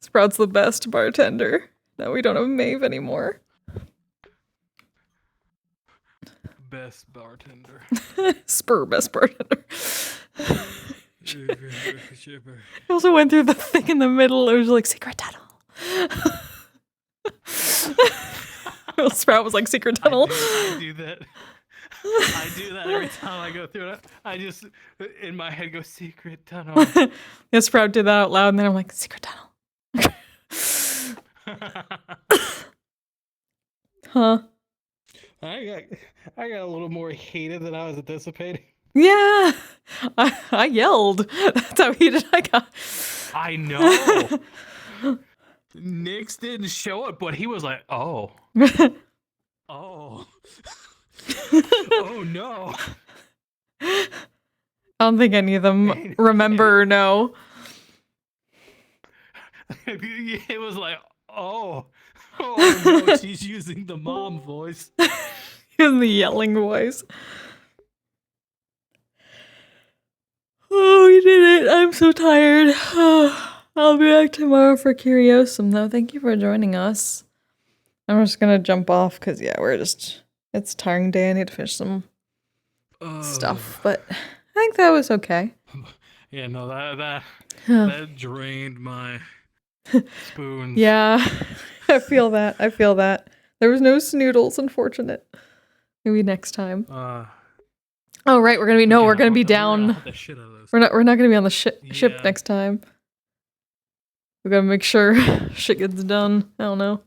Sprout's the best bartender. Now we don't have Maeve anymore. Best bartender. Spur best bartender. I also went through the thing in the middle. It was like secret tunnel. Sprout was like secret tunnel. I do that. I do that every time I go through it. I just in my head go secret tunnel. Yeah, Sprout did that out loud, and then I'm like secret tunnel. Huh? I got a little more heated than I was anticipating. Yeah, I yelled. That's how heated I got. I know. Nyx didn't show it, but he was like, "Oh, oh, oh no." I don't think any of them remember or know. It was like, "Oh, oh no!" She's using the mom voice. In the yelling voice. Oh, we did it. I'm so tired. I'll be back tomorrow for Curiosum, though. Thank you for joining us. I'm just gonna jump off because, yeah, it's a tiring day. I need to finish some stuff, but I think that was okay. Yeah, no, that drained my spoons. Yeah, I feel that. There was no snoodles, unfortunate. Maybe next time. Oh, right, we're gonna be down. We're not gonna be on the ship Yeah. next time. We gotta make sure shit gets done. I don't know.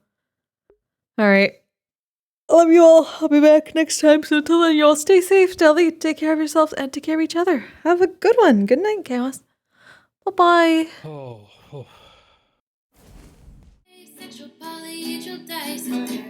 Alright. I love you all. I'll be back next time. So until then, you all stay safe, Deli. Take care of yourselves and take care of each other. Have a good one. Good night, Chaos. Bye-bye. Oh. Sexual polyhedral dice.